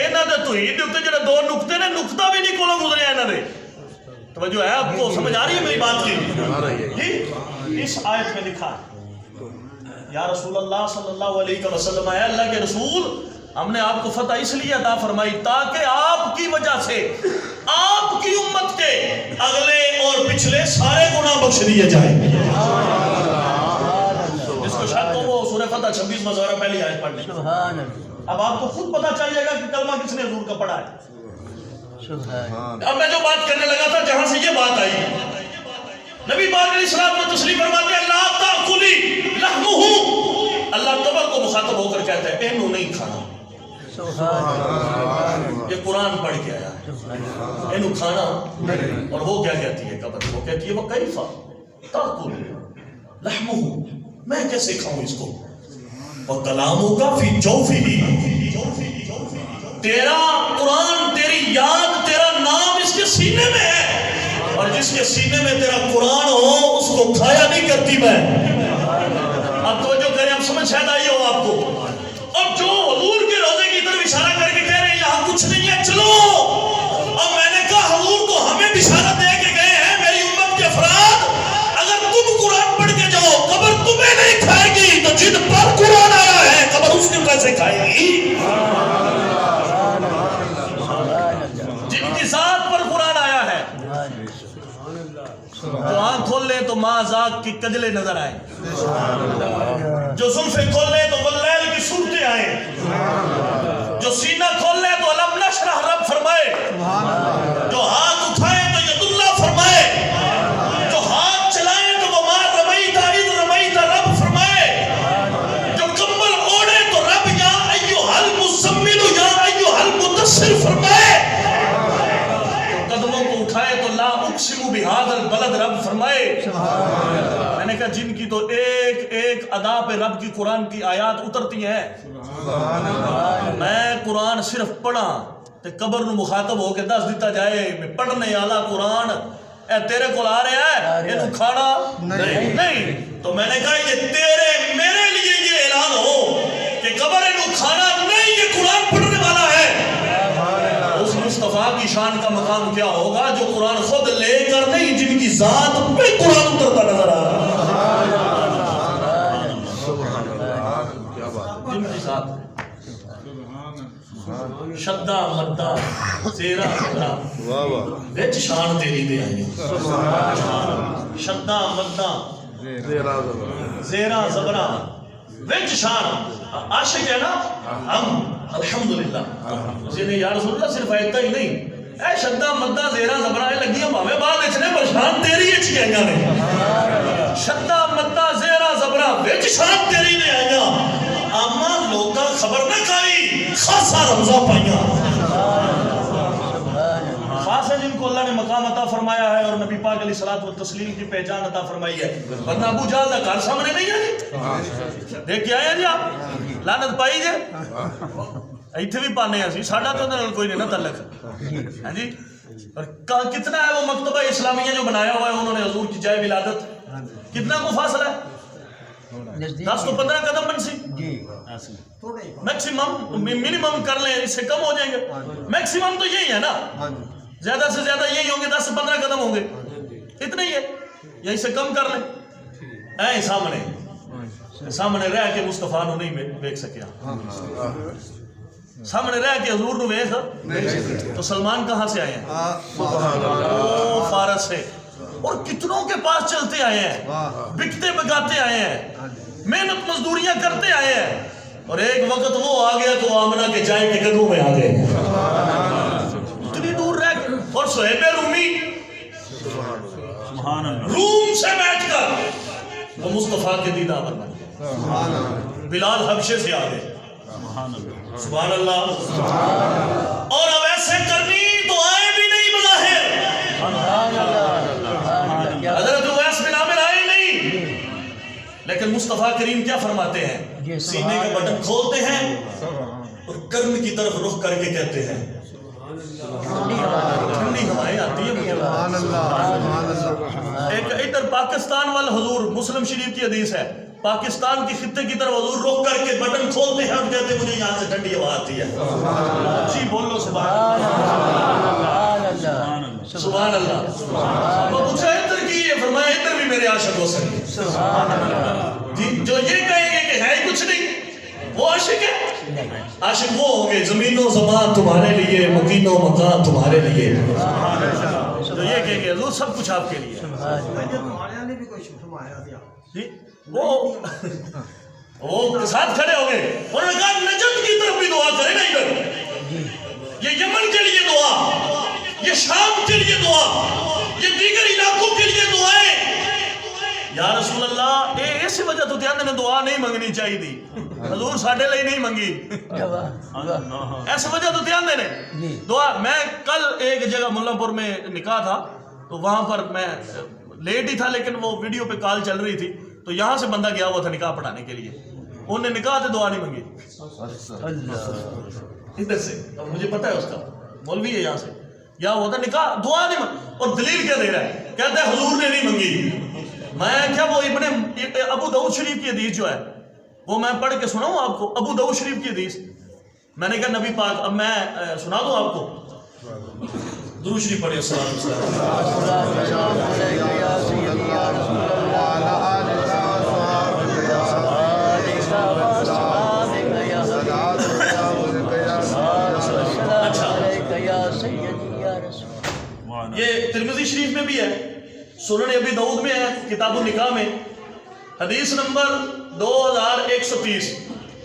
انہاں دے توحید دے اوتے جڑے دو نقطے نے، نقطہ بھی نہیں کولوں گزریا انہاں دے. توجہ ہے آپ کو؟ سمجھ آ رہی ہے میری بات کی؟ اس آیت میں لکھا ہے یا رسول اللہ صلی اللہ علیہ وسلم، اے اللہ کے رسول ہم نے آپ کو فتح اس لیے عطا فرمائی تاکہ آپ کی وجہ سے آپ کی امت کے اگلے اور پچھلے سارے گناہ بخش دیے جائیں. جس کو شک ہو وہ سورہ فتح 26 مزارہ پہلی آیت پڑھ لیں. اب آپ کو خود پتہ چل جائے گا کہ کلمہ کس نے حضور کا پڑھا ہے. اب میں جو بات کرنے لگا تھا جہاں سے یہ بات آئی، نبی پاک علیہ السلام نے تسلیم فرماتے ہیں لا تاکلی لحمہ، اللہ قبر کو مخاطب ہو کر کہتا ہے اینو نہیں کھانا. یہ قرآن پڑھ کے آیا ہے اینو کھانا. اور وہ کیا کہتی ہے قبر؟ وہ کہتی ہے وکیف تاکل لحمہ، میں کیسے کھاؤں اس کو؟ وکلامک فی جوفہ، تیرا قرآن، تیری یاد، تیرا نام اس کے سینے میں ہے، اور جس کے سینے میں تیرا قرآن ہو اس کو کھایا نہیں کرتی میں. اب توجہ کریں، اب سمجھ شاید آئی ہو آپ کو. اب جو حضور کے روزے کی طرف اشارہ کر کے کہہ رہے ہیں یہاں کچھ نہیں ہے چلو، اب میں نے کہا حضور تو ہمیں بشارت دے کے گئے ہیں میری امت کے افراد اگر تم قرآن پڑھ کے جاؤ قبر تمہیں نہیں کھائے گی، تو جن پر قرآن آیا ہے قبر اس نے کیسے کھائے گی؟ جن کی ذات پر قرآن آیا ہے جو آنکھ کھول لے تو ماں ذات کی کجلے نظر آئیں، جو زلفیں کھول لے تو واللیل کی صورتیں آئیں، جو سینہ کھول لے تو علم نشرح رب فرمائے، جو ہاتھ اٹھائے تو ید اللہ فرمائے. فرمائے. میں نے کہا جن کی تو ایک ایک ادا پہ رب کی قرآن کی آیات اترتی ہیں. میں قرآن صرف پڑھا تے قبر نو مخاطب ہو کے دس دیتا جائے میں پڑھنے والا قرآن اے تیرے کو آ رہا ہے یہ کھانا نہیں. تو میں نے کہا یہ تیرے میرے لیے یہ اعلان ہو کہ قبر نو کھانا نہیں، یہ قرآن پڑھنے والا ہے. اس مصطفیٰ کی شان کا مقام کیا ہوگا جو قرآن خود لے کر نہیں، جن کی ذات پہ قرآن اترتا نظر آ رہا ہے. جن کی ذات شدہ مدہ زیرہ زبرہ وچ شان تیری دے آئی. شدہ مدہ زیرہ زبرہ وچ شان. عاشق ہے نا ہم الحمدللہ. یا رسول اللہ صرف ایتا ہی نہیں، اے شدہ مدہ زیرہ زبرہ لگیاں بھاوے بعد اچھنے پر شان تیری اچھی آئیاں نے. شدہ مدہ زیرہ زبرہ وچ شان تیری دے آئیاں. اما لوگاں خبر نہ کاری خاصا رمضہ پائیاں. خاص ہے جن کو اللہ نے مقام عطا فرمایا ہے اور نبی پاک علیہ الصلوۃ والتسلیم کی پہچان عطا فرمائی ہے. ورنہ ابو جہل کا گھر سامنے نہیں ہے جی، دیکھ کے آئے ہیں جی آپ لعنت پائی جے ایتھے بھی پانے ہیں ساڈا تو اندر کوئی نہیں نا تعلق. ہاں جی اور کتنا ہے وہ مکتبہ اسلامیہ جو بنایا ہوا ہے انہوں نے حضور کی جائے ولادت، کتنا کو فاصلہ ہے؟ 10 تو 15 قدم بن سی میکسیمم، منیمم کر لیں اس سے کم ہو جائیں گے. میکسیمم تو یہی ہے نا، زیادہ سے زیادہ یہی ہوں گے 10 سے 15 قدم ہوں گے، اتنا ہی ہے. یہی سے کم کر لیں. اے سامنے رہ کے مصطفیٰ نو نہیں دیکھ سکیا، سامنے رہ کے حضور نو ویکھ. تو سلمان کہاں سے آئے ہیں؟ وہ فارس سے، اور کتنوں کے پاس چلتے آئے ہیں، بکتے بگاتے آئے ہیں، محنت مزدوریاں کرتے آئے ہیں. اور ایک وقت وہ آ گیا تو آمنہ کے جائے کے قدموں میں آ گئے اتنی دور رہ کے. اور صہیب رومی روم سے بیٹھ کر وہ مصطفیٰ کے دیدہ پر بن گئے. بلال حبشے سے آ گئے. سبحان اللہ. اور اب ایسے کرنی تو آئے بھی نہیں بظاہر. حضرت اویس بن عامر آئے نہیں، لیکن مصطفیٰ کریم کیا فرماتے ہیں؟ سینے کا بٹن کھولتے ہیں اور کرن کی طرف رخ کر کے کہتے ہیں ٹھنڈی ہوائیں آتی ہیں. ایک ادھر پاکستان والا حضور مسلم شریف کی حدیث ہے، پاکستان کی خطے کی طرف حضور رخ کر کے بٹن کھولتے ہیں اور کہتے ہیں مجھے یہاں سے ٹھنڈی ہوا آتی ہے. جی بولو سبحان اللہ. سبحان اللہ. وہ پوچھا ادھر کی ہے، فرمایا ادھر بھی میرے عاشق ہو سکے. جی جو یہ کہیں گے کہ ہے کچھ نہیں وہ عاشق ہے. عاشق وہ ہوں گے زمین و زمان تمہارے لیے، مکین و مکان تمہارے لیے. تو یہ کہیں گے حضور سب کچھ آپ کے لیے. جی وہ ساتھ کھڑے ہو گئے، انہوں نے کہا نجد کی طرف بھی دعا کرے نا. ادھر یہ یمن کے لیے دعا، یہ شام کے لیے دعا، یہ دیگر علاقوں کے لیے دعائیں. یا رسول اللہ اسی وجہ تو نے دعا نہیں منگنی چاہیے تھی. حضور ساڈے لئی نہیں منگی، ایسی وجہ تو نے دعا. میں کل ایک جگہ ملا پور میں نکاح تھا تو وہاں پر میں لیٹ ہی تھا، لیکن وہ ویڈیو پہ کال چل رہی تھی تو یہاں سے بندہ گیا ہوا تھا نکاح پڑھانے کے لیے. انہوں نے نکاح سے دعا نہیں منگی ادھر سے. مجھے پتا ہے اس کا مولوی ہے یہاں سے، یا ہوا تھا نکاح دعا نہیں منگی. اور دلیل کیا دے رہا ہے؟ کہتا ہے حضور نے نہیں منگی. میں کیا وہ ابن ابو داؤد شریف کی حدیث جو ہے وہ میں پڑھ کے سناؤں آپ کو؟ ابو داؤد شریف کی حدیث میں نے کہا نبی پاک، اب میں سنا دوں آپ کو. درود شریف پڑھیں. یہ ترمذی شریف میں بھی ہے، سنن ابی داؤد میں ہے، کتاب النکاح میں حدیث نمبر 2130.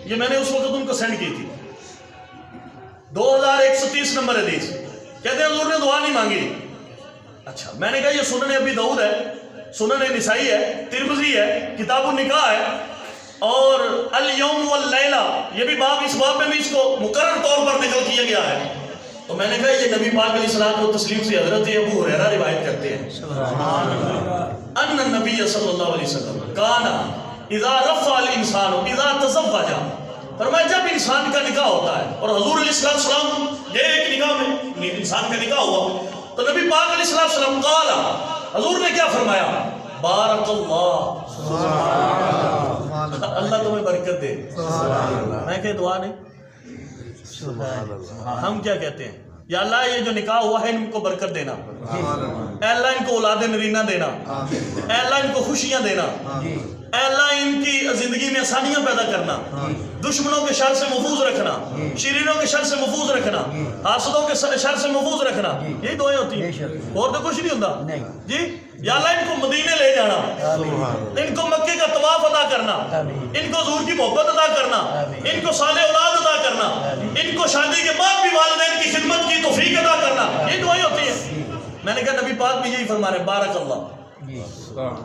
یہ میں نے اس وقت ان کو سینڈ کی تھی. 2130 نمبر حدیث. کہتے ہیں حضور نے دعا نہیں مانگی. اچھا میں نے کہا یہ سنن ابی داؤد ہے، سنن نسائی ہے، ترمذی ہے، کتاب النکاح ہے، اور الیوم واللیلہ یہ بھی باب، اس باب میں بھی اس کو مقرر طور پر نقل کیا گیا ہے. تو میں نے کہا یہ نبی پاک علیہ الصلوۃ والتسلیم سے حضرت ابو ہریرہ روایت کرتے ہیں. ان النبی صلی اللہ علیہ وسلم کانا اذا رفع الانسان اذا تزوج، فرمایا جب انسان کا نکاح ہوتا ہے، اور حضور علیہ السلام یہ ایک نکاح میں انسان کا نکاح ہوا تو نبی پاک علیہ السلام قال، حضور نے کیا فرمایا؟ بارک اللہ، اللہ تمہیں برکت دے۔ میں کہ دعا نہیں، ہم کیا کہتے ہیں؟ یا اللہ یہ جو نکاح ہوا ہے ان کو برکت دینا، اے اللہ ان کو اولاد نرینہ دینا، اے اللہ ان کو خوشیاں دینا، اے اللہ ان کی زندگی میں آسانیاں پیدا کرنا، دشمنوں کے شر سے محفوظ رکھنا، شریروں کے شر سے محفوظ رکھنا، حاسدوں کے شر سے محفوظ رکھنا، یہی دعائیں ہوتی ہیں، اور تو کچھ نہیں ہوتا جی۔ یا اللہ ان کو مدینے لے جانا، ان کو مکے کا طواف عطا کرنا، ان کو حضور کی محبت عطا کرنا، ان کو صالح اولاد عطا کرنا، ان کو شادی کے بعد بھی والدین کی خدمت کی توفیق عطا کرنا، یہ دعائیں ہوتی ہیں۔ میں نے کہا نبی پاک بھی یہی فرما رہے ہیں، بارک اللہ،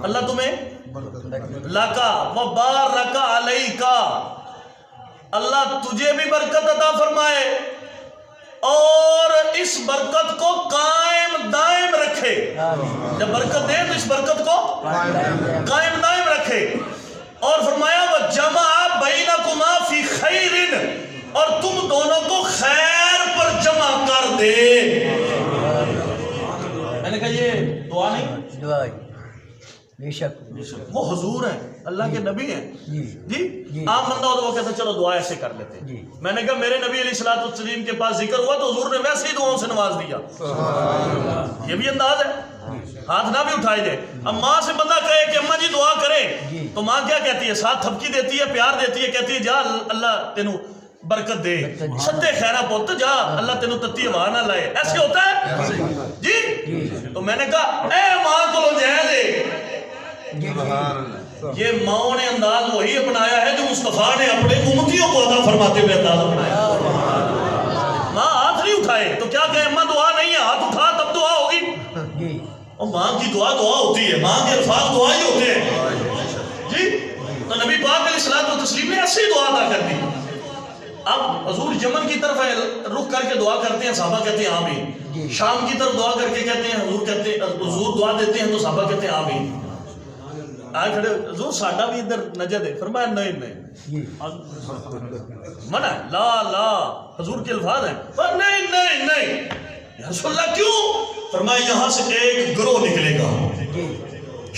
اللہ تمہیں لکا و بارک علیکا، اللہ تجھے بھی برکت عطا فرمائے اور اس برکت کو قائم دائم رکھے۔ جب برکت دے تو اس برکت کو قائم دائم رکھے، اور فرمایا وَجَمَعَ بَيْنَكُمَا فِي خَيْرٍ، اور تم دونوں کو خیر پر جمع کر دے۔ میں نے کہا یہ دعا نہیں، دعا بے شک وہ حضور ہیں، اللہ کے نبی ہیں جی۔ عام بندہ ہو تو وہ کہتا ہے چلو دعا ایسے کر لیتے ہیں۔ میں نے کہا میرے نبی علیہ الصلوۃ والتسلیم کے پاس ذکر ہوا تو حضور نے ویسے ہی دعاؤں سے نواز دیا، یہ بھی انداز ہے، ہاتھ نہ بھی اٹھائے جائے۔ اب ماں سے بندہ کہے کہ اماں جی دعا کریں تو ماں کیا کہتی ہے؟ ساتھ تھپکی دیتی ہے، پیار دیتی ہے، کہتی ہے جا اللہ تینوں برکت دے، سدے خیرہ پوت جا، اللہ تینوں تتی ہوا نہ لائے، ایسے ہوتا ہے جی۔ تو میں نے کہا اے ماں کو جائے دے، یہ ماں نے انداز وہی اپنایا ہے جو مصطفیٰ نے اپنے امتیوں کو عطا فرماتے ہوئے انداز اپنایا۔ ماں ہاتھ نہیں اٹھائے تو کیا کہیں ماں دعا نہیں ہے، ہاتھ اٹھا تب دعا ہوگی، اور ماں کی دعا دعا ہوتی ہے، ماں کے الفاظ دعا ہی ہوتے ہیں جی۔ تو نبی پاک علیہ الصلوۃ والتسلیم نے ایسی دعا ادا کر دی۔ اب حضور یمن کی طرف رخ کر کے دعا کرتے ہیں، صحابہ کہتے ہیں آمین، شام کی طرف دعا کر کے کہتے ہیں، حضور کہتے ہیں حضور دعا دیتے ہیں تو صحابہ کہتے ہیں آمین۔ آئے کھڑے حضور ساڈا بھی ادھر نجد ہے، فرمایا نہیں نہیں، منع ہے، لا لا، حضور کے الفاظ ہیں، پر نہیں نہیں نہیں، یا رسول اللہ کیوں؟ فرمایا یہاں سے ایک گروہ نکلے گا،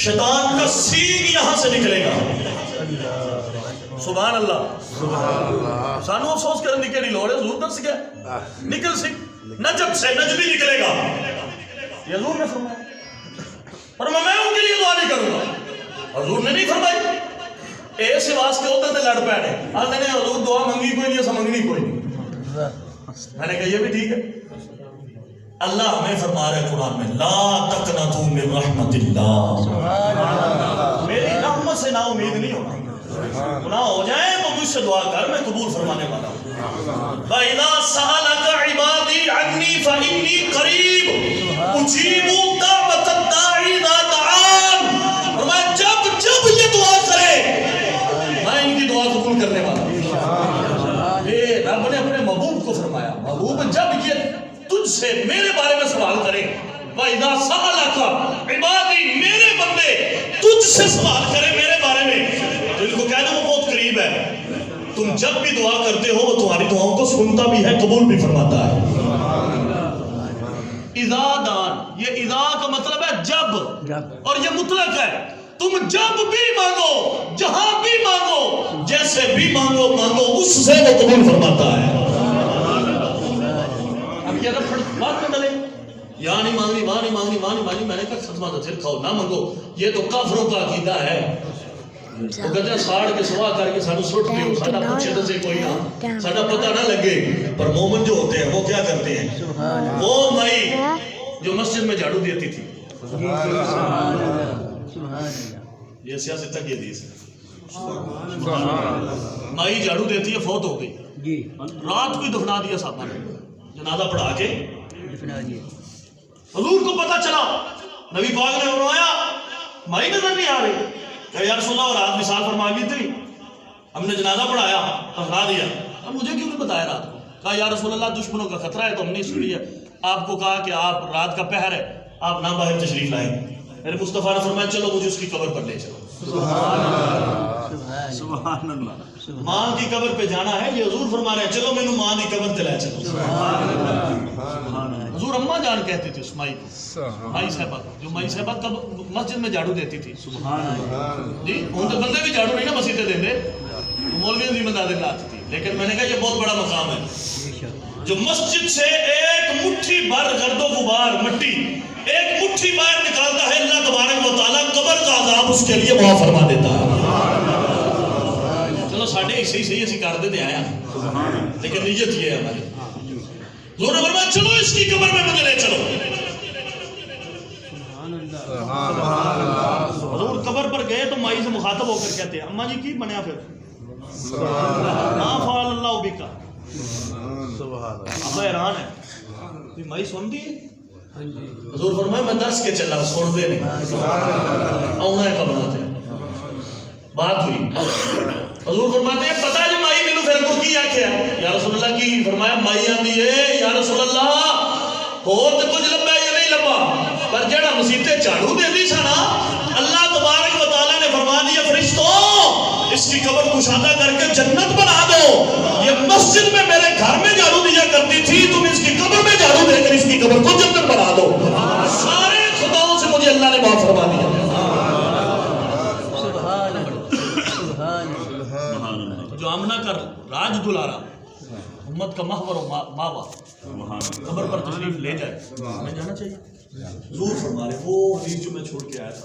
شیطان کا سینگ یہاں سے نکلے گا۔ سبحان اللہ، سانو افسوس کرنے کی نہیں لوڑ ہے، حضور دس گیا نکل سکھ نجب سے نجبی نکلے گا، یہ حضور نے فرمایا، فرمایا میں ان کے لیے دعا نہیں کروں گا۔ حضور نے نہیں فرمائی، ایسے واسطے ہوتے تھے لڑ پیڑے، آتے نے حضور دعا منگی کوئی نہیں، ایسا منگنی کوئی نہیں۔ میں نے کہا یہ بھی ٹھیک ہے، اللہ ہمیں فرما رہے قرآن میں لا تقنطوا من رحمت اللہ، میری رحمت سے نا امید نہیں ہونا، گناہ ہو جائیں تو مجھ سے دعا کر، میں قبول فرمانے والا ہوں۔ وَإِذَا سَأَلَكَ عِبَادِي عَنِّي فَإِنِّي قَرِيبٌ أُجِيبُ دَعْوَةَ الدَّاعِ إِذَا دَعَانِ، فرمایا جب جب یہ دعا کرے میں ان کی دعا قبول کرنے والا ہوں۔ یہ رب نے اپنے محبوب کو فرمایا، محبوب جب یہ تجھ سے میرے بارے میں سوال کرے، وَإِذَا سَأَلَكَ عِبَادِي، میرے بندے تجھ سے سوال کرے میرے بارے میں، تو ان کو کہہ دو وہ بہت قریب ہے، تم جب بھی دعا کرتے ہو وہ تمہاری دعاؤں کو سنتا بھی ہے، قبول بھی فرماتا ہے۔ اذا دان، یہ اذا کا مطلب ہے جب، اور یہ مطلق ہے، تم جب بھی مانگو، جہاں بھی مانگو، جیسے بھی مانگو اس سے وہ قبول فرماتا ہے۔ اب یہ اگر بات میں ڈلے یہاں نہیں مانگنی، وہاں نہیں مانگنی، وہاں نہیں مانگنی، میں نے کہا ختمہ تو پھر کھاؤ نہ مانگو، یہ تو کافروں کا عقیدہ ہے۔ وہ کہتے ہیں ساڑھ کے سوا کر کے سانو سٹ دیو، ساڑھا پوچھے تو سے کوئی نہ، ساڑھا پتہ نہ لگے، پر مومن جو ہوتے ہیں وہ کیا کرتے ہیں؟ وہ مائی جو مسجد میں جھاڑو دیتی تھی، یہ سیاست تک یہ دیس ہے، مائی جھاڑو دیتی ہے، فوت ہو گئی، رات کو ہی دفنا دیا صاحبہ نے، جنازہ پڑھا کے دفنا دیا۔ حضور کو پتہ چلا، نبی پاک نے فرمایا مائی نظر نہیں آ رہی، کہ یا رسول اللہ رات مثال فرما گئی تھی، ہم نے جنازہ پڑھایا دفنا دیا، اب مجھے کیوں نہیں بتایا رات کو؟ کہا یا رسول اللہ دشمنوں کا خطرہ ہے تو ہم نے اس لیے آپ کو کہا کہ آپ رات کا پہر ہے، آپ نہ باہر تشریف لائیں۔ میرے مصطفیٰ نے فرمایا چلو مجھے اس کی قبر پر لے چلو. سبحان اللہ. ماں کی قبر پہ جانا ہے، یہ حضور فرما رہے ہیں چلو مینو ماں کی قبر تے لے چلو. حضور اماں جان کہتی تھی اس مائی کو، مائی صاحبہ کو، جو مائی صاحبہ کب مسجد میں جھاڑو دیتی تھی. جی ہوں تو بندے بھی جھاڑو نہیں نا مسیطے دیں دے، مولوی ذمہ داری لاتی تھی. لیکن میں نے کہا یہ بہت بڑا مقام ہے جو مسجد سے ایک مٹھی بھر گرد و غبار مٹی ایک مٹھی باہر نکالتا ہے، اللہ تبارک و تعالیٰ قبر کا عذاب اس کے لیے معاف فرما دیتا ہے. چلو ساڑھے صحیح صحیح اسی کر دیتے آیا، لیکن نیت یہ ہے ہماری. حضور نے فرمایا چلو اس کی قبر میں مجھے لے چلو. حضور قبر پر گئے تو مائی سے مخاطب ہو کر کہتے ہیں اماں جی کی بنیا پھر ما فعل اللہ بکا. ابا حیران ہے مائی سن دی. حضور فرمایا میں دس کے چلا سن دے نہیں آنا ہے قبر سے. بات ہوئی حضور فرماتے ہیں پتہ ہے مائی مینوں پھر کو کی آکھیا یا رسول اللہ کی. فرمایا مائی آندی ہے یا رسول اللہ اور تو کچھ لبا یا نہیں لبا، پر جڑا مسیتے جھاڑو دیندی سا نا اللہ تبارک و تعالیٰ نے فرما دیا فرشتوں اس کی قبر کشادہ کر کے جنت بنا دو. یہ مسجد میں میرے گھر میں جھاڑو دیا کرتی تھی، تم اس کی قبر میں جھاڑو دے کر اس کی قبر کو جنت بنا دو. سارے خطاؤں سے مجھے اللہ نے معاف فرما دیا. جو آمنہ کا راج دلارا امت کا محور و ماوا قبر پر تشریف لے جائے ہمیں جانا چاہیے. حضور فرما رہے وہ حدیث جو میں چھوڑ کے آیا تھا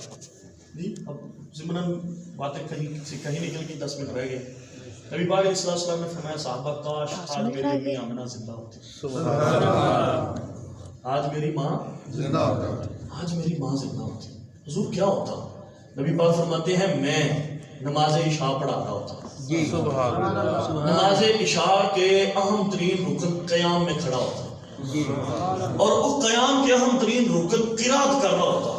جی. اب ضمناً باتیں کہیں نکل کی 10 منٹ رہ گئے. نبی پاک علیہ السلام نے فرمایا صحابہ کاش آج میری امی آمنہ زندہ ہوتی، آج میری ماں زندہ ہوتی. حضور کیا ہوتا؟ نبی پاک فرماتے ہیں میں نماز عشاء پڑھا رہا ہوتا. نماز عشاء کے اہم ترین رکن قیام میں کھڑا ہوتا اور وہ قیام کے اہم ترین رکن قرات کر رہا ہوتا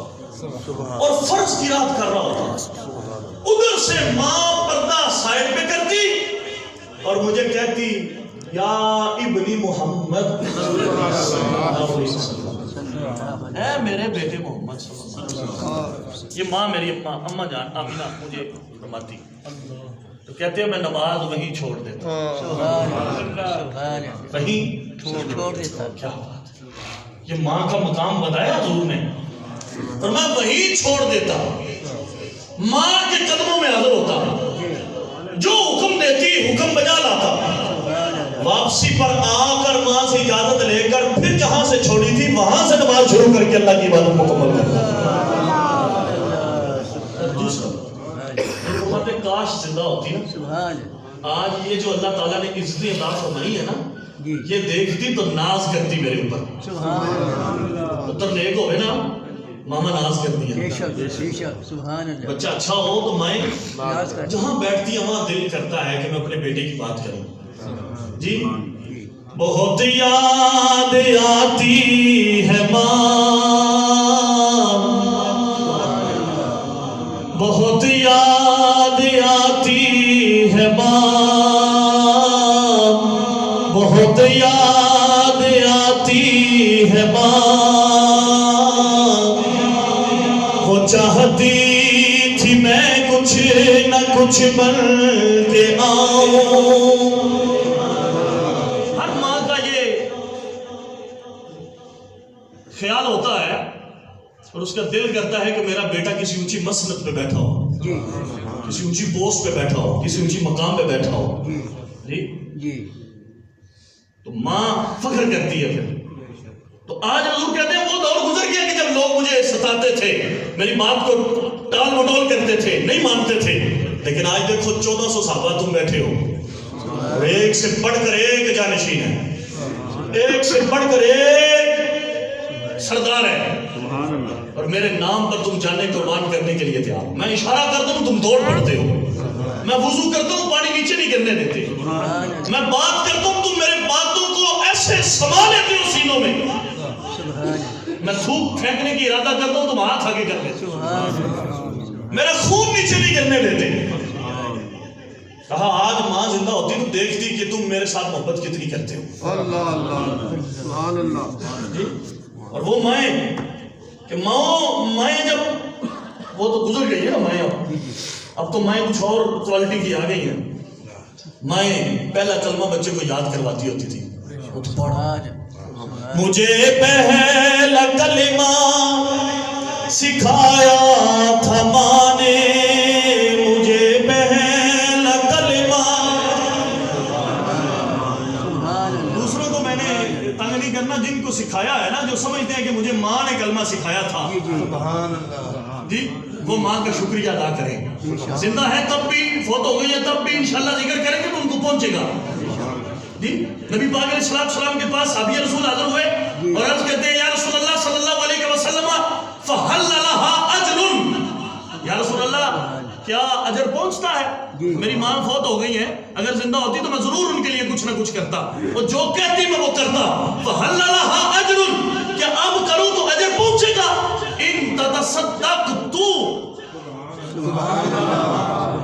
اور فرض قرات کر رہا ہوتا. ادھر سے ماں پردہ سائڈ پہ کرتی اور مجھے کہتی یا ابنی محمد اے میرے بیٹے محمد صلی اللہ علیہ وسلم. یہ ماں میری اماں جان آمینہ مجھے فرماتی تو کہتے ہیں میں نماز وہیں چھوڑ دیتا وہیں چھوڑ دیتا. کیا بات ہے، یہ ماں کا مقام بتایا حضور نے. اور میں وہیں چھوڑ دیتا، ماں کے قدموں میں حاضر ہوتا، جو حکم دیتی حکم بجا لاتا. واپسی پر آ کر ماں سے اجازت لے کر پھر جہاں سے چھوڑی تھی وہاں سے نماز شروع کر کے اللہ کی عبادت مکمل کرتا. دوسرا کاش زندہ ہوتی نا. آج یہ جو اللہ تعالیٰ نے عزت عطا فرمائی ہے نا یہ دیکھتی تو ناز کرتی میرے اوپر. پتر نیک ہوئے نا ماما ناز کرتی ہے. بچہ اچھا ہو تو مائیں جہاں بیٹھتی ہے وہاں دل کرتا ہے کہ میں اپنے بیٹے کی بات کروں. جی بہت یاد آتی ہے ماں، بہت یاد آتی ہے ماں، بہت یاد آتی ہے ماں. وہ چاہتی تھی میں کچھ نہ کچھ بن کے آؤں. ہر ماں کا یہ خیال ہوتا ہے اور اس کا دل کرتا ہے کہ میرا بیٹا کسی اونچی مسند پہ بیٹھا ہو، کسی اونچی پوسٹ پہ بیٹھا ہو، کسی اونچی مقام پہ بیٹھا ہو. جی تو ماں فخر کرتی ہے. پھر تو آج حضور کہتے ہیں وہ دور گزر گیا کہ جب لوگ مجھے ستاتے تھے، میری بات کو ٹال مٹول کرتے تھے، نہیں مانتے تھے. لیکن آج دیکھو 1400 صحابہ تم بیٹھے ہو اور ایک سے بڑھ کر ایک جانشین ہے، ایک سے بڑھ کر ایک سردار ہے اور میرے نام پر تم جانے قربان کرنے کے لیے تیار. میں اشارہ کرتا ہوں تم دوڑ پڑتے ہو، میں وضو کرتا ہوں پانی نیچے نہیں گرنے دیتے، میں بات کرتا ہوں تم میرے باتوں کو ایسے سما لیتے ہو سینوں میں. میں تھوک پھینکنے کی ارادہ کرتا ہوں تم ہاتھ آگے کر لیتے، میرا خون نیچے نہیں گرنے دیتے. کہا آج ماں زندہ ہوتی تو دیکھتی کہ تم میرے ساتھ محبت کتنی کرتے ہو. اللہ اللہ سبحان اللہ. اور وہ مائیں کہ میں جب وہ تو گزر گئی ہے نا میں اب تو میں کچھ اور کوالٹی کی آ گئی ہے. میں پہلا کلمہ بچے کو یاد کرواتی ہوتی تھی. مجھے پہلا کلمہ سکھایا تھا ماں نے, مجھے پہلا کلمہ. دوسروں کو میں نے تنگ نہیں کرنا, جن کو سکھایا ہے نا, جو سمجھتے ہیں کہ مجھے ماں نے کلمہ سکھایا تھا, جی وہ ماں کا شکریہ ادا کریں. زندہ ہے تب بھی, فوت ہو گئی ہے تب بھی, انشاءاللہ ذکر کریں گے تو ان کو پہنچے گا. جی نبی پاک علیہ السلام کے پاس صحابی رسول حاضر ہوئے اور عرض کرتے ہیں یا رسول اللہ صلی اللہ علیہ وسلم فہل لها اجر, یا رسول اللہ کیا اجر پہنچتا ہے؟ میری ماں فوت ہو گئی ہے, اگر زندہ ہوتی تو میں ضرور ان کے لیے کچھ نہ کچھ کرتا, اور جو کہتی میں وہ کرتا. فہل لها اجر, کیا اب کروں تو اجر پہنچے گا؟ ان تتصدق تو,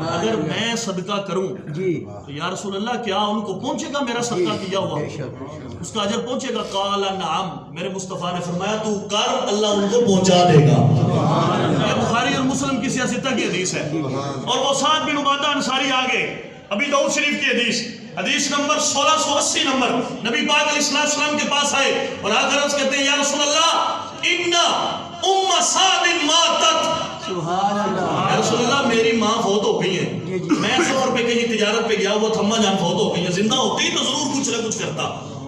اگر میں صدقہ کروں تو یا رسول اللہ کیا ان کو پہنچے گا میرا صدقہ کیا ہوا, اس کا اجر پہنچے گا؟ قال نعم, میرے مصطفیٰ نے فرمایا تو کر, اللہ ان کو پہنچا دے گا. یہ بخاری اور مسلم کی سیاستہ کی حدیث ہے. اور وہ سعد بن عبادہ انصاری آگے ابی داؤد شریف کی حدیث نمبر 1680 نمبر, نبی پاک علیہ السلام کے پاس آئے اور آ کر عرض کرتے ہیں یا رسول اللہ ان ام سعد ماتت, یا رسول اللہ میری ماں فوت ہو گئی ہے, میں سفر پہ کہیں تجارت پہ گیا, وہ تھما جان فوت ہو گئی ہے, زندہ ہوتی تو ضرور کچھ نہ کچھ کرتا,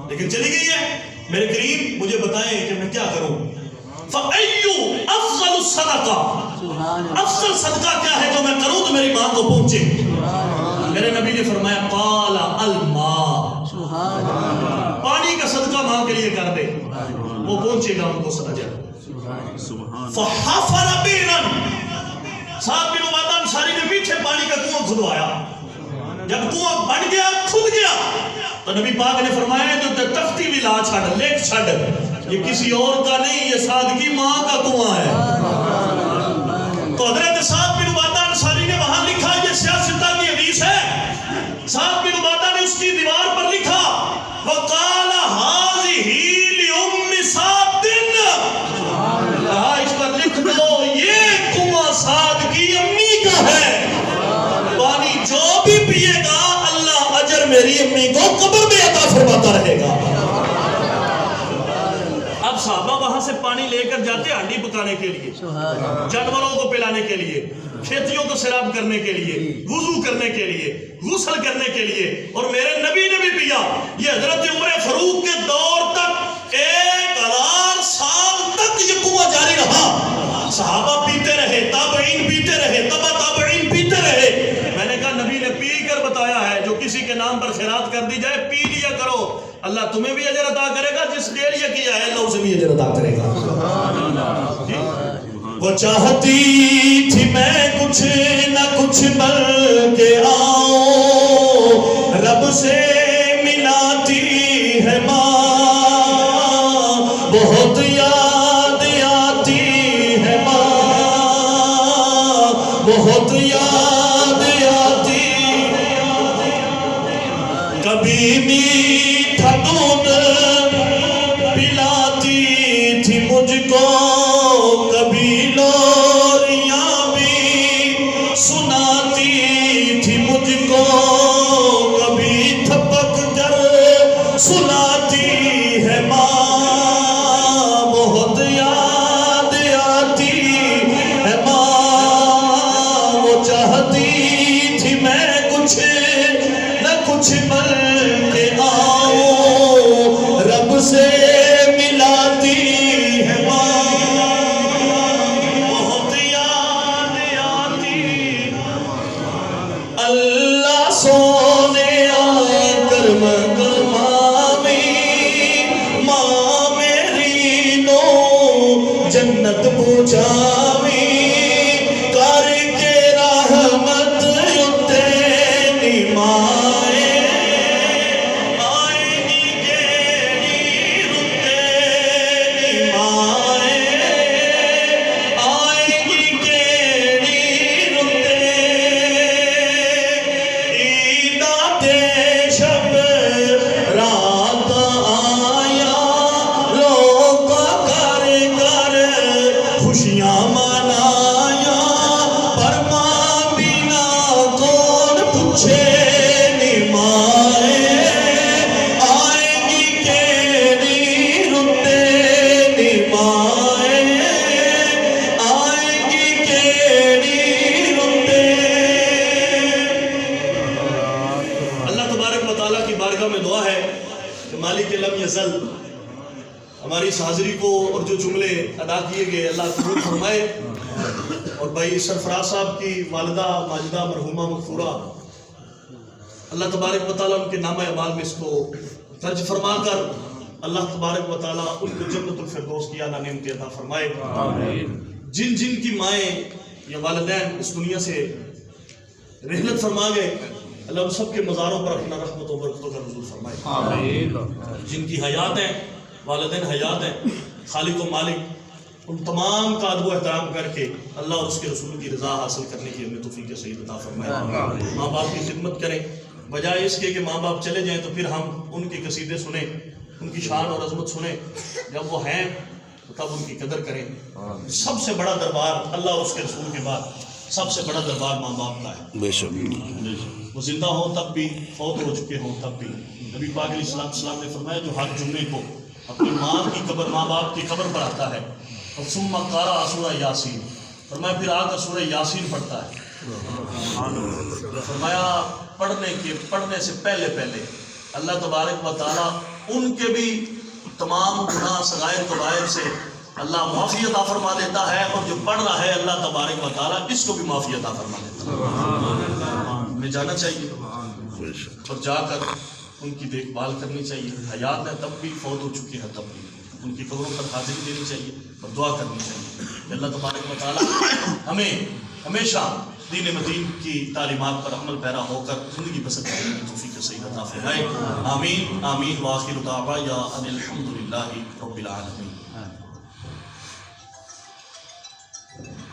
لیکن چلی گئی ہے. میرے کریم مجھے بتائیں کہ میں کیا کروں؟ فَأَيُّ أَفْضَلُ الصَّدَقَةِ, افضل صدقہ کیا ہے جو میں کروں تو میری ماں کو پہنچے؟ میرے نبی نے فرمایا قال الماء, پانی کا صدقہ ماں کے لیے کر دے, وہ پہنچے گا ان کو اجر. فحفر بیرا, سعد بن عبادہ انصاری نے پیچھے پانی کا کنواں کھدوایا, جب کنواں بن گیا کھد گیا تو نبی پاک نے فرمایا جو تختی بھی لا چھڑ, لیک چھڑ, یہ کسی اور کا نہیں, یہ سعد کی ماں کا کنواں ہے. تو حضرت سعد بن عبادہ انصاری نے وہاں لکھا, یہ سیاستہ کی حدیث ہے, سعد بن عبادہ نے اس کی دیوار پر لکھا وقال هذه لأم سعد, اس پر لکھ دو یہ کنواں سعد کی امی کا ہے, پانی جو بھی پیے گا اللہ اجر میری امی کو قبر میں عطا فرماتا رہے گا. اب صحابہ وہاں سے پانی لے کر جاتے ہانڈی پکانے کے لیے, جانوروں کو پلانے کے لیے, کھیتیوں کو سیراب کرنے کے لیے, وضو کرنے کے لیے, غسل کرنے کے لیے, اور میرے نبی نے بھی پیا. یہ حضرت عمر فاروق کے دور تک 1000 سال تک یہ کنواں جاری رہا, صحابہ پیتے رہے, تابعین پیتے رہے, تبع تابعین پیتے رہے. میں نے کہا نبی نے پی کر بتایا ہے جو کسی کے نام پر خیرات کر دی جائے پی لیا کرو, اللہ تمہیں بھی اجر عطا کرے گا, جس کے لیے کیا ہے اللہ اسے بھی اجر عطا کرے گا. وہ چاہتی تھی میں کچھ نہ کچھ بن کے آؤں, رب سے ملاتی ہے ماں, بہت یاد آتی ہے ماں, بہت یاد آتی, کبھی میٹھا دودھ پلاتی تھی مجھ کو, کبھی لوریاں بھی سناتی تھی مجھ کو, کبھی تھپک کر سناتی ہے ماں, بہت یاد آتی ہے ماں. وہ چاہتی تھی میں کچھ نہ کچھ بن کے آؤں, رب سے ملاتی ہے ماں, بہت یاد آتی. اللہ سونے کرم کرمامی, ماں میری نو جنت پہنچاوی, کر کے رحمت تیری مائے, آئے گی کیڑی تیری مائے, آئے گی کیڑی عیدہ تے شب رات آیا, لوگ کر کر کہ مالک لم یزل ہماری اس حاضری کو اور جو جملے ادا کیے گئے اللہ قبول فرمائے، اور بھائی سرفراز صاحب کی والدہ ماجدہ مرحومہ مغفورہ، اللہ تبارک و تعالیٰ ان کے نامہ اعمال میں اس کو درج فرما کر اللہ تبارک و تعالیٰ ان کو جنت الفردوس کی اعلیٰ نعمت عطا فرمائے۔ جن جن کی مائیں یا والدین اس دنیا سے رحلت فرما گئے، اللہ ان سب کے مزاروں پر اپنا رحمت و برکتوں کا نزول فرمائے۔ جن کی حیات ہیں، والدین حیات ہیں، خالق و مالک ان تمام کا ادب و احترام کر کے اللہ اور اس کے رسول کی رضا حاصل کرنے کی ہمیں توفیق صحیح عطا فرمائے۔ ماں باپ کی خدمت کریں، بجائے اس کے کہ ماں باپ چلے جائیں تو پھر ہم ان کے قصیدے سنیں، ان کی شان اور عظمت سنیں۔ جب وہ ہیں تو تب ان کی قدر کریں۔ سب سے بڑا دربار اللہ اور اس کے رسول کے بعد سب سے بڑا دربار ماں باپ کا ہے، بے شک۔ وہ زندہ ہوں تب بھی، فوت ہو چکے ہوں تب بھی۔ نبی پاک علیہ السلام نے فرمایا جو ہر جمعے کو اپنی ماں کی قبر، ماں باپ کی قبر پر آتا ہے اور ثم قرأ سورہ یاسین، فرمایا پھر آ کر سورہ یاسین پڑھتا ہے، فرمایا پڑھنے سے پہلے اللہ تبارک و تعالیٰ ان کے بھی تمام گناہ صغائر کبائر سے اللہ معافی عطا فرما دیتا ہے، اور جو پڑھ رہا ہے اللہ تبارک و تعالیٰ اس کو بھی معافی عطا فرما دیتا ہے۔ ہمیں جانا چاہیے اور جا کر ان کی دیکھ بھال کرنی چاہیے، حیات ہے تب بھی، فوت ہو چکی ہے تب بھی، ان کی قبروں پر حاضری دینی چاہیے اور دعا کرنی چاہیے کہ اللہ تبارک و تعالیٰ ہمیں ہمیشہ دین مدین کی تعلیمات پر عمل پیرا ہو کر زندگی بسر کرنے کی توفیق صحیح عطا فرمائے۔ آمین آمین، وآخر دعوانا ان الحمد للہ رب العالمین۔